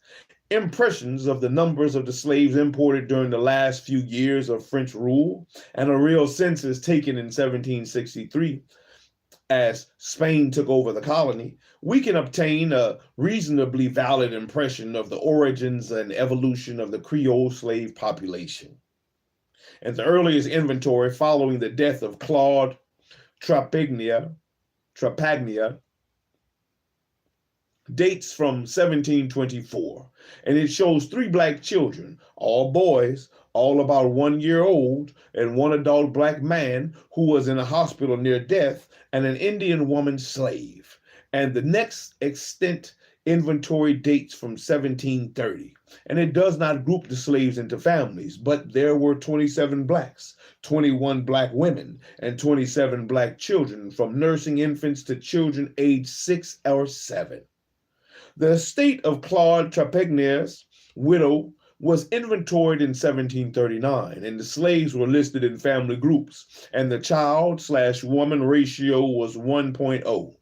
A: impressions of the numbers of the slaves imported during the last few years of French rule, and a real census taken in 1763 as Spain took over the colony, we can obtain a reasonably valid impression of the origins and evolution of the Creole slave population. And the earliest inventory following the death of Claude Trapagnia dates from 1724, and it shows 3 black children, all boys, all about 1 year old, and 1 adult black man who was in a hospital near death, and an Indian woman slave. And the next extant inventory dates from 1730, and it does not group the slaves into families, but there were 27 blacks, 21 black women, and 27 black children, from nursing infants to children aged 6 or 7. The estate of Claude Trapagnier's widow was inventoried in 1739, and the slaves were listed in family groups, and the child/woman ratio was 1.000.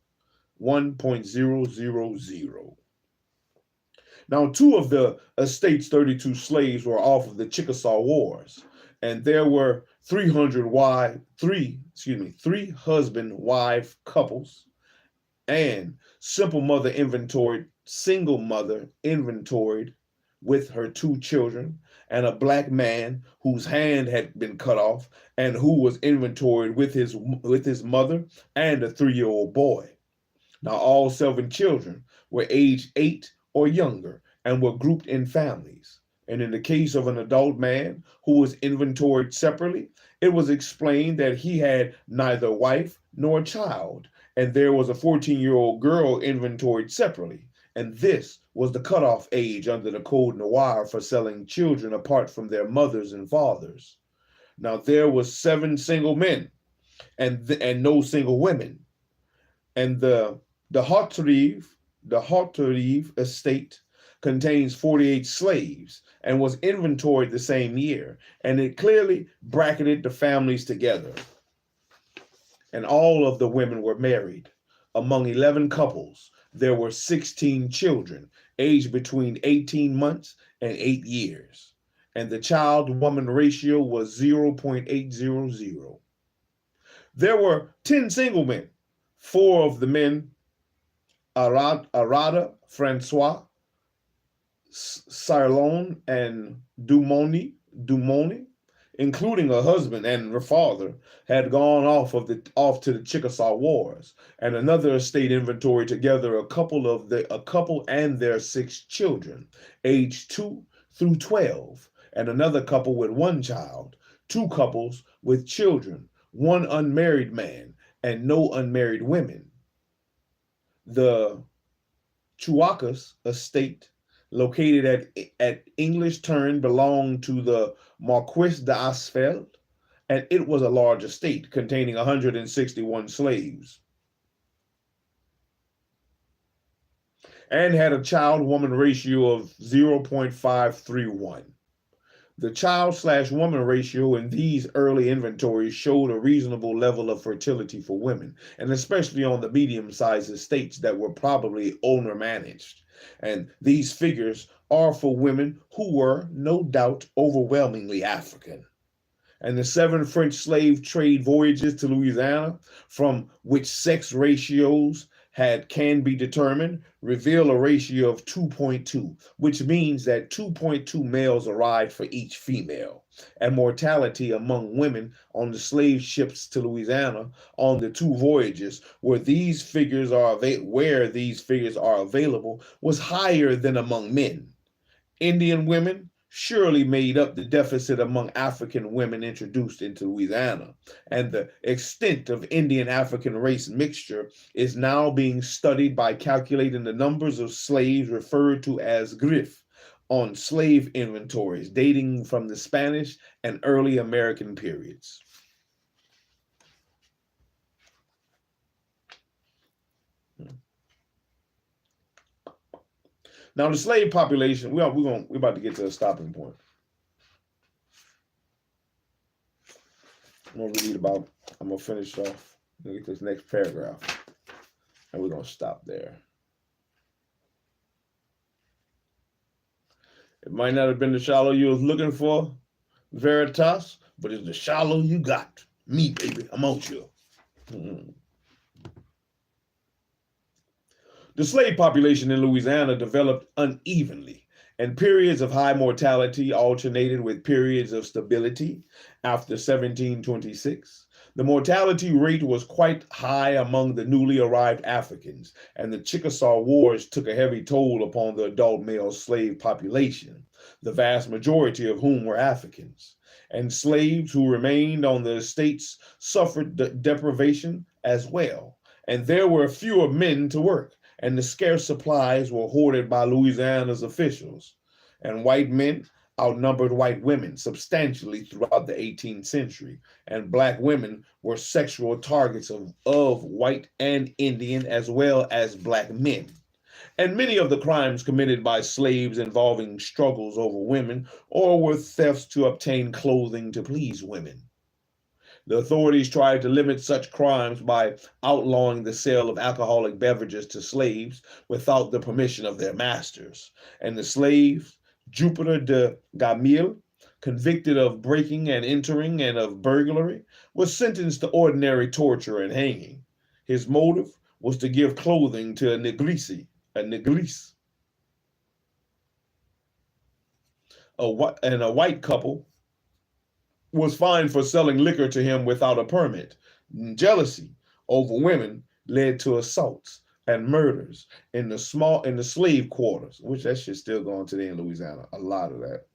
A: Now, 2 of the estate's 32 slaves were off of the Chickasaw Wars, and there were 3 husband-wife couples, and single mother inventoried with her 2 children, and a black man whose hand had been cut off and who was inventoried with his mother and a 3-year-old boy. Now all 7 children were aged 8 or younger and were grouped in families. And in the case of an adult man who was inventoried separately, it was explained that he had neither wife nor child, and there was a 14-year-old girl inventoried separately. And this was the cutoff age under the Code Noir for selling children apart from their mothers and fathers. Now there were 7 single men and no single women. And the Hauterive estate contains 48 slaves and was inventoried the same year, and it clearly bracketed the families together. And all of the women were married. Among 11 couples, there were 16 children aged between 18 months and 8 years, and the child-woman ratio was 0.800. There were 10 single men. 4 of the men, Arada, Francois, Sirlon, and Dumoni, including her husband and her father, had gone off to the Chickasaw Wars, and another estate inventory together a couple and their 6 children, aged 2 through 12, and another couple with 1 child, 2 couples with children, 1 unmarried man, and no unmarried women. The Chuacas estate, located at English Turn, belonged to the Marquis d'Asfeld, and it was a large estate containing 161 slaves, and had a child-woman ratio of 0.531. The child/woman ratio in these early inventories showed a reasonable level of fertility for women, and especially on the medium-sized estates that were probably owner-managed. And these figures are for women who were, no doubt, overwhelmingly African. And the 7 French slave trade voyages to Louisiana, from which sex ratios can be determined, reveal a ratio of 2.2, which means that 2.2 males arrived for each female. And mortality among women on the slave ships to Louisiana on the 2 voyages where these figures are available was higher than among men. Indian women surely made up the deficit among African women introduced into Louisiana, and the extent of Indian-African race mixture is now being studied by calculating the numbers of slaves referred to as grif on slave inventories dating from the Spanish and early American periods. Now, the slave population, we're about to get to a stopping point. I'm going to finish off and get this next paragraph. And we're going to stop there. It might not have been the shallow you was looking for, Veritas, but it's the shallow you got. Me, baby, I'm out here. Mm-hmm. The slave population in Louisiana developed unevenly, and periods of high mortality alternated with periods of stability. After 1726, the mortality rate was quite high among the newly arrived Africans, and the Chickasaw Wars took a heavy toll upon the adult male slave population, the vast majority of whom were Africans. And slaves who remained on the estates suffered deprivation as well, and there were fewer men to work, and the scarce supplies were hoarded by Louisiana's officials. And white men outnumbered white women substantially throughout the 18th century, and black women were sexual targets of white and Indian as well as black men. And many of the crimes committed by slaves involving struggles over women or were thefts to obtain clothing to please women. The authorities tried to limit such crimes by outlawing the sale of alcoholic beverages to slaves without the permission of their masters. And the slave, Jupiter de Gamil, convicted of breaking and entering and of burglary, was sentenced to ordinary torture and hanging. His motive was to give clothing to a negresse, and a white couple was fined for selling liquor to him without a permit. Jealousy over women led to assaults and murders in the slave quarters, which that shit's still going today in Louisiana, a lot of that.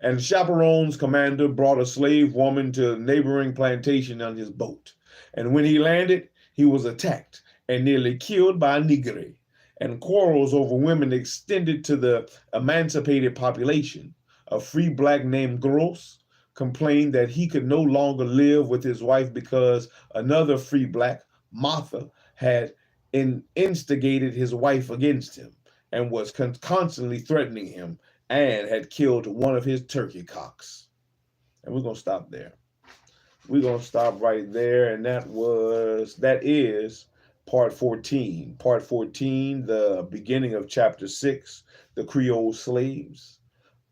A: And Chaperone's commander brought a slave woman to a neighboring plantation on his boat. And when he landed, he was attacked and nearly killed by a negre. And quarrels over women extended to the emancipated population. A free black named Gross complained that he could no longer live with his wife because another free black, Martha, had instigated his wife against him and was constantly threatening him and had killed one of his turkey cocks. And we're going to stop there. We're going to stop right there. And that is part 14. Part 14, the beginning of chapter 6, the Creole slaves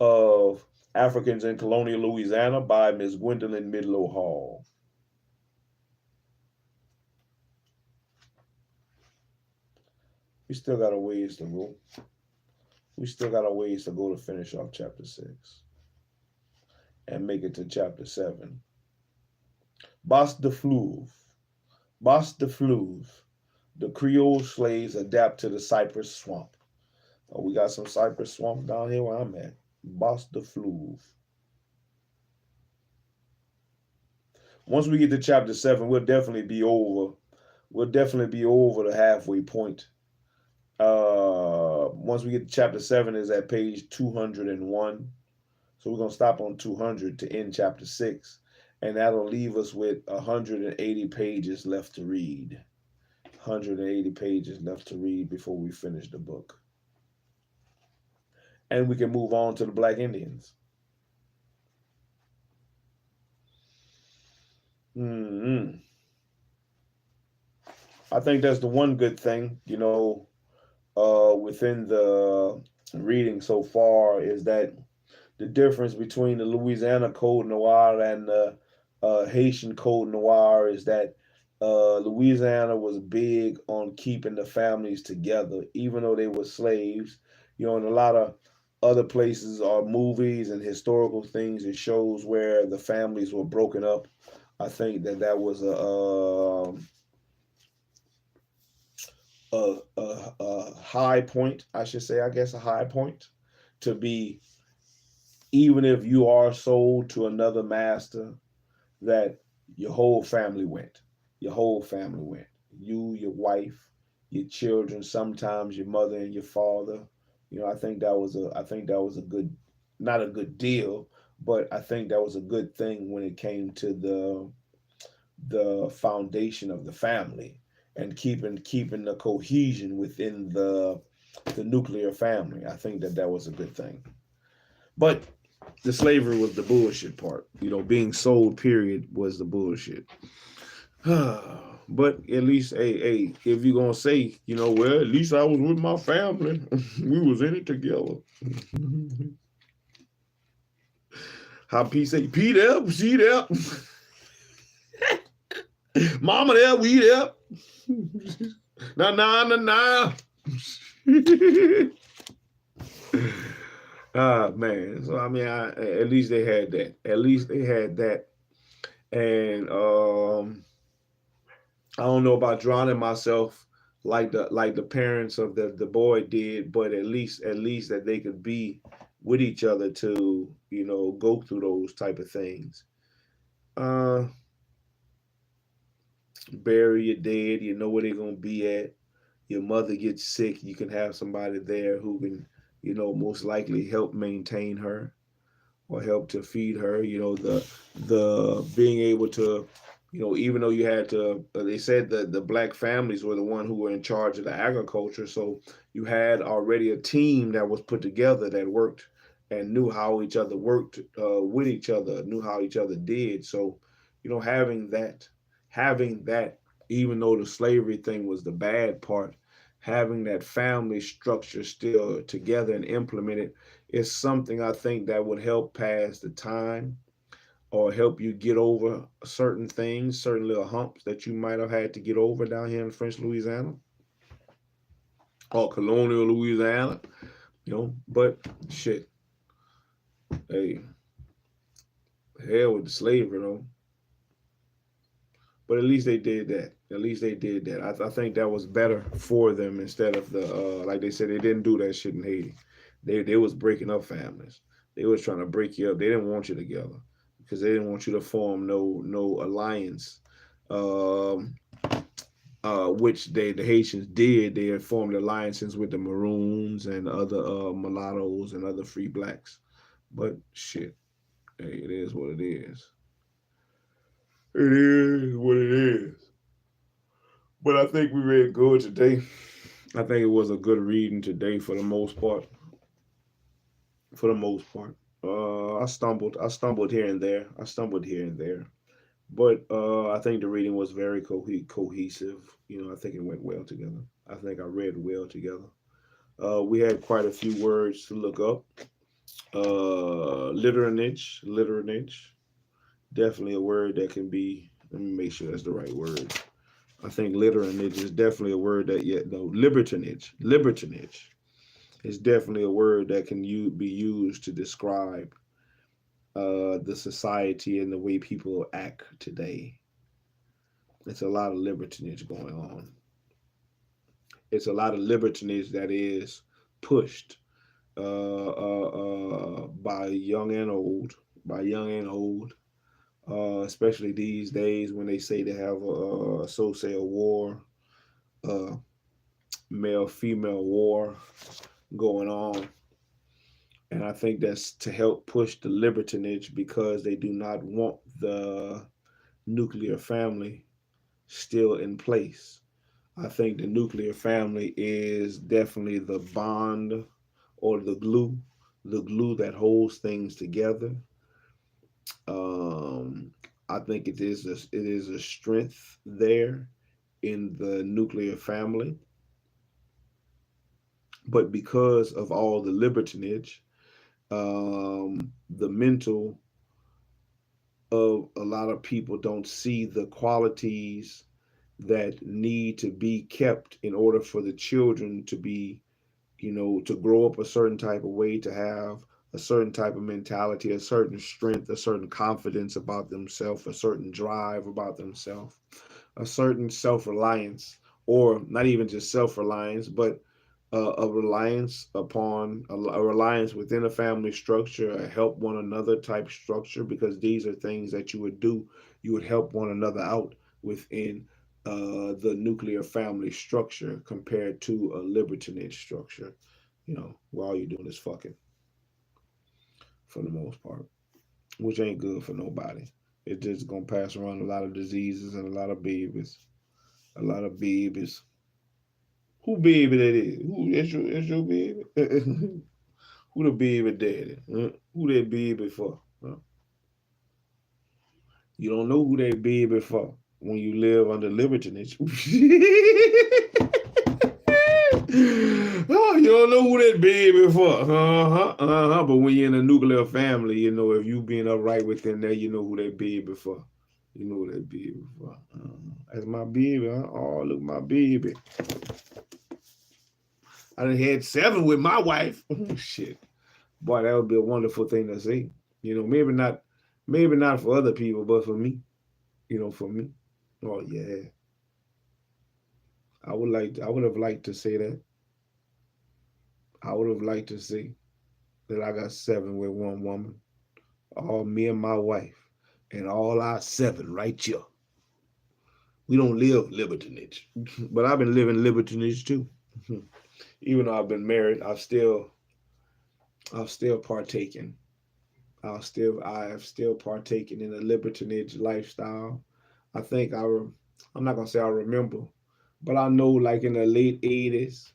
A: of Africans in Colonial Louisiana by Ms. GWENDOLYN MIDLO Hall. We still got a ways to go. We still got a ways to go to finish off chapter 6 and make it to chapter 7. Bas de Fleuve. The Creole slaves adapt to the cypress swamp. Oh, we got some cypress swamp down here where I'm at. Bas de Fleuve. Once we get to chapter 7, we'll definitely be over the halfway point. Once we get to chapter 7 is at page 201. So we're going to stop on 200 to end chapter 6. And that'll leave us with 180 pages left to read. 180 pages left to read before we finish the book. And we can move on to the Black Indians. I think that's the one good thing, within the reading so far is that the difference between the Louisiana Code Noir and the Haitian Code Noir is that Louisiana was big on keeping the families together, even though they were slaves. You know, in a lot of other places or movies and historical things, it shows where the families were broken up. I think that that was a high point, I should say, I guess a high point to be, even if you are sold to another master, that your whole family went. Your whole family went. You, your wife, your children, sometimes your mother and your father. You know, I think that was a good, not a good deal, but I think that was a good thing when it came to the foundation of the family and keeping the cohesion within the nuclear family. I think that that was a good thing. But the slavery was the bullshit part. You know, being sold, period, was the bullshit. But at least, hey, if you're gonna say, you know, well, at least I was with my family. We was in it together. How P say, P there, she there, Mama there, we there. Nah. Ah man. So I mean, at least they had that. At least they had that. And I don't know about drowning myself like the parents of the boy did, but at least that they could be with each other to, you know, go through those type of things. Uh, Bury your dead, you know where they're gonna be at. Your mother gets sick, you can have somebody there who can, you know, most likely help maintain her or help to feed her. You know, the being able to, you know, even though you had to, they said that the black families were the one who were in charge of the agriculture, so you had already a team that was put together that worked and knew how each other worked with each other, knew how each other did. So, you know, having that, even though the slavery thing was the bad part, having that family structure still together and implemented is something I think that would help pass the time or help you get over certain things, certain little humps that you might have had to get over down here in French Louisiana or Colonial Louisiana, you know. But shit, hey, hell with the slavery though. But at least they did that. At least they did that. I think that was better for them instead of the like they said they didn't do that shit in Haiti. They was breaking up families. They was trying to break you up. They didn't want you together because they didn't want you to form no alliance. Um, which the Haitians did. They had formed alliances with the Maroons and other mulattoes and other free blacks. But shit, hey, it is what it is. It is what it is. But I think we read good today. I think it was a good reading today for the most part. For the most part, I stumbled here and there. I stumbled here and there, but I think the reading was very cohesive. You know, I think it went well together. I think I read well together. We had quite a few words to look up. Literal niche, definitely a word that can be. Let me make sure that's the right word. I think literal-niche is definitely a word that, yeah, no, libertinage is definitely a word that can be used to describe the society and the way people act today. It's a lot of libertinage going on. It's a lot of libertinage that is pushed by young and old, especially these days when they say they have so say a war, uh, male female war going on. And I think that's to help push the libertinage because they do not want the nuclear family still in place. I think the nuclear family is definitely the bond or the glue that holds things together. Um, I think it is a strength there in the nuclear family. But because of all the libertinage, the mental of a lot of people don't see the qualities that need to be kept in order for the children to be, to grow up a certain type of way, to have a certain type of mentality, a certain strength, a certain confidence about themselves, a certain drive about themselves, a certain self-reliance, or not even just self-reliance, but a reliance upon a reliance within a family structure, a help one another type structure, because these are things that you would do. You would help one another out within the nuclear family structure compared to a libertinage structure. Where all you're doing is fucking for the most part, which ain't good for nobody. It's just gonna pass around a lot of diseases and a lot of babies. A lot of babies. Who baby that is? Who is your baby? Who the baby daddy? Who that baby for? You don't know who that baby for when you live under libertinage. Oh, you don't know who that baby for. But when you're in a nuclear family, if you being upright within there, you know who that baby for. You know who that baby for. That's my baby. Huh? Oh, look, my baby. I done had 7 with my wife. Shit. Boy, that would be a wonderful thing to see. Maybe not for other people, but for me. For me. Oh yeah. I would have liked to say that. I would have liked to see that I got 7 with one woman. All me and my wife. And all our 7 right here. We don't live libertinage. But I've been living libertinage too. Even though I've been married, I've still partaken. I have still partaken in a libertinage lifestyle. I think I'm not gonna say I remember, but I know like in the late '80s,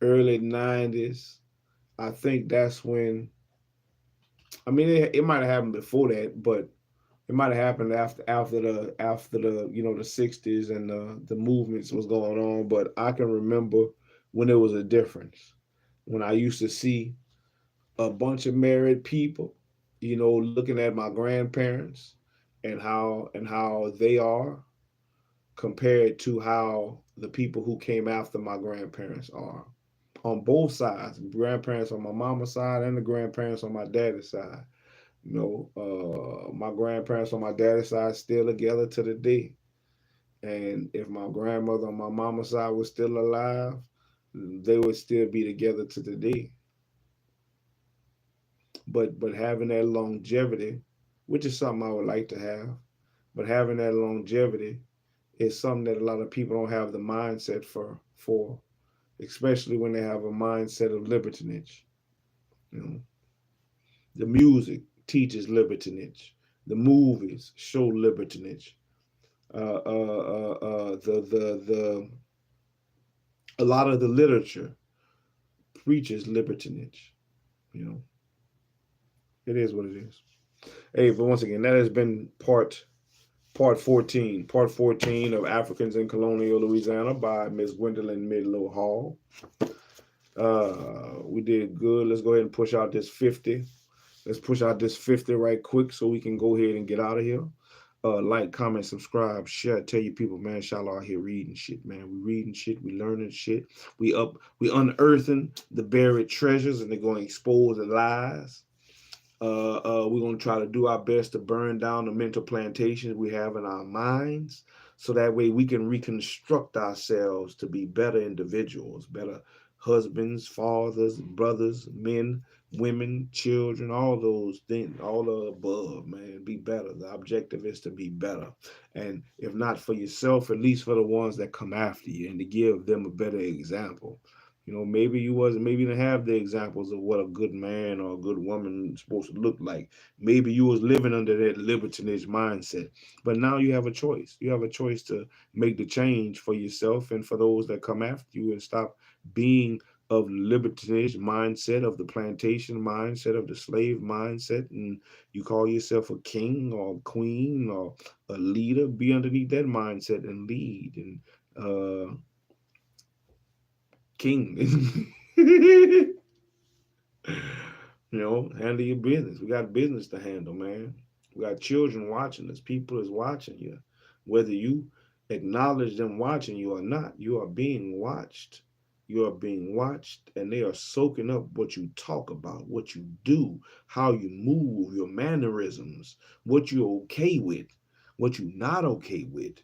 A: early '90s, I think that's when. I mean, it might have happened before that, but it might have happened after the the '60s and the movements was going on. But I can remember when there was a difference, when I used to see a bunch of married people, looking at my grandparents and how they are compared to how the people who came after my grandparents are. On both sides, grandparents on my mama's side and the grandparents on my daddy's side. My grandparents on my daddy's side still together to the day. And if my grandmother on my mama's side was still alive, they would still be together to the day. But having that longevity, which is something I would like to have, but having that longevity is something that a lot of people don't have the mindset for, especially when they have a mindset of libertinage. You know, the music teaches libertinage. The movies show libertinage. The A lot of the literature preaches libertinage. You know, it is what it is. Hey, but once again, that has been part 14 of Africans in Colonial Louisiana by Miss Gwendolyn Midlo Hall. We did good. Let's go ahead and push out this 50. Let's push out this 50 right quick so we can go ahead and get out of here. Like, comment, subscribe, share, tell your people, man. Shalom out here reading shit, man. We reading shit, we learning shit. We unearthing the buried treasures, and they're gonna expose the lies. We're going to try to do our best to burn down the mental plantations we have in our minds, so that way we can reconstruct ourselves to be better individuals, better husbands, fathers, brothers, men, women, children, all those things, all the above, man. Be better. The objective is to be better. And if not for yourself, at least for the ones that come after you, and to give them a better example. Maybe you didn't have the examples of what a good man or a good woman is supposed to look like. Maybe you was living under that libertinage mindset. But now you have a choice. You have a choice to make the change for yourself and for those that come after you, and stop being of libertinage mindset, of the plantation mindset, of the slave mindset, and you call yourself a king or a queen or a leader. Be underneath that mindset and lead, and king. You know, handle your business. We got business to handle, man. We got children watching us. People is watching you. Whether you acknowledge them watching you or not, you are being watched. You are being watched, and they are soaking up what you talk about, what you do, how you move, your mannerisms, what you're okay with, what you're not okay with.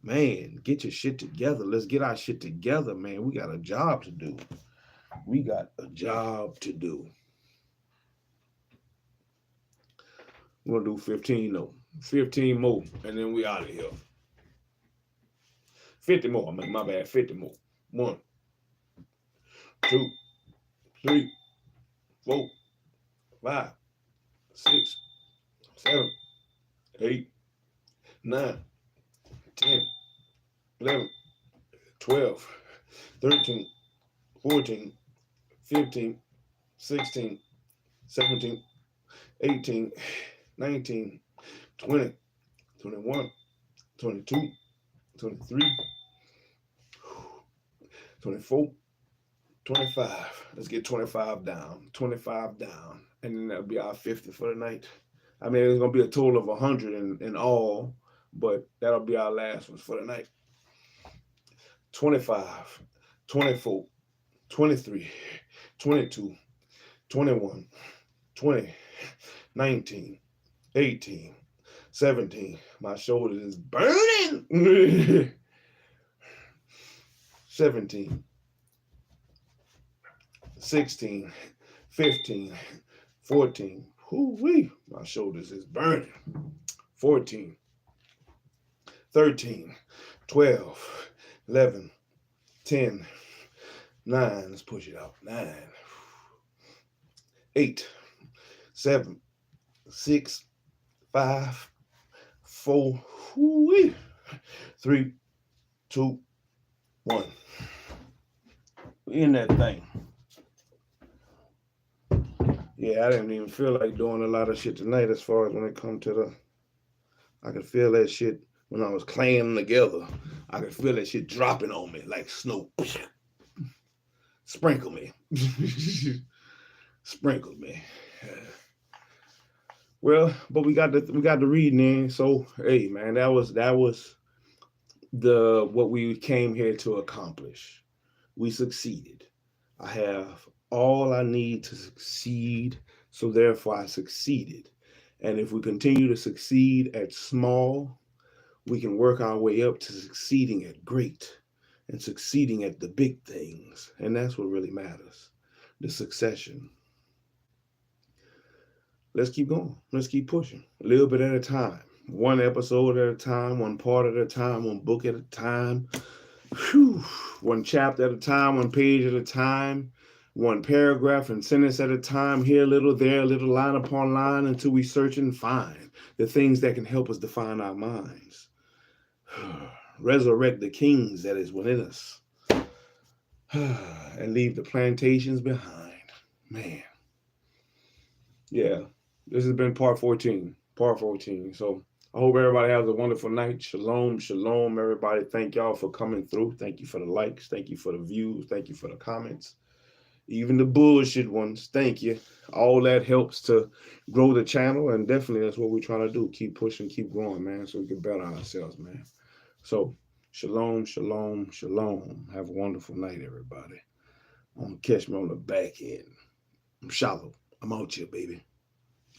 A: Man, get your shit together. Let's get our shit together, man. We got a job to do. We got a job to do. We're gonna do 15 though. 15 more, and then we out of here. 50 more. I mean, my bad. 50 more. 1, 2, 3, 4, 5, 6, 7, 8, 9, 10, 11, 12, 13, 14, 15, 16, 17, 18, 19, 20, 21, 22, 23, 24, 25. Let's get 25 down. 25 down. And then that'll be our 50 for the night. I mean, it's going to be a total of 100 in all, but that'll be our last ones for the night. 25, 24, 23, 22, 21, 20, 19, 18, 17. My shoulders is burning. 17, 16, 15, 14. Whoo-wee. My shoulders is burning. 14, 13, 12, 11, 10, 9. Let's push it out. 9, 8, 7, 6, 5, 4, 3, 2, 1. We in that thing. Yeah, I didn't even feel like doing a lot of shit tonight as far as when it comes to the... I could feel that shit when I was claying together. I could feel that shit dropping on me like snow. Sprinkle me. Sprinkle me. Well, but we got the reading in. So hey man, that was the what we came here to accomplish. We succeeded. I have all I need to succeed, so therefore I succeeded. And if we continue to succeed at small, we can work our way up to succeeding at great and succeeding at the big things. And that's what really matters, the succession. Let's keep going. Let's keep pushing a little bit at a time. One episode at a time, one part at a time, one book at a time. Whew. One chapter at a time, one page at a time, one paragraph and sentence at a time, here a little, there a little, line upon line, until we search and find the things that can help us define our minds. Resurrect the kings that is within us. And leave the plantations behind. Man. Yeah. This has been part 14. Part 14. So I hope everybody has a wonderful night. Shalom, shalom, everybody. Thank y'all for coming through. Thank you for the likes. Thank you for the views. Thank you for the comments. Even the bullshit ones. Thank you. All that helps to grow the channel. And definitely that's what we're trying to do. Keep pushing, keep growing, man, so we can better ourselves, man. So shalom, shalom, shalom. Have a wonderful night, everybody. I'm going to catch me on the back end. I'm SHILO. I'm out here, baby.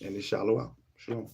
A: And it's SHILO out. Shalom.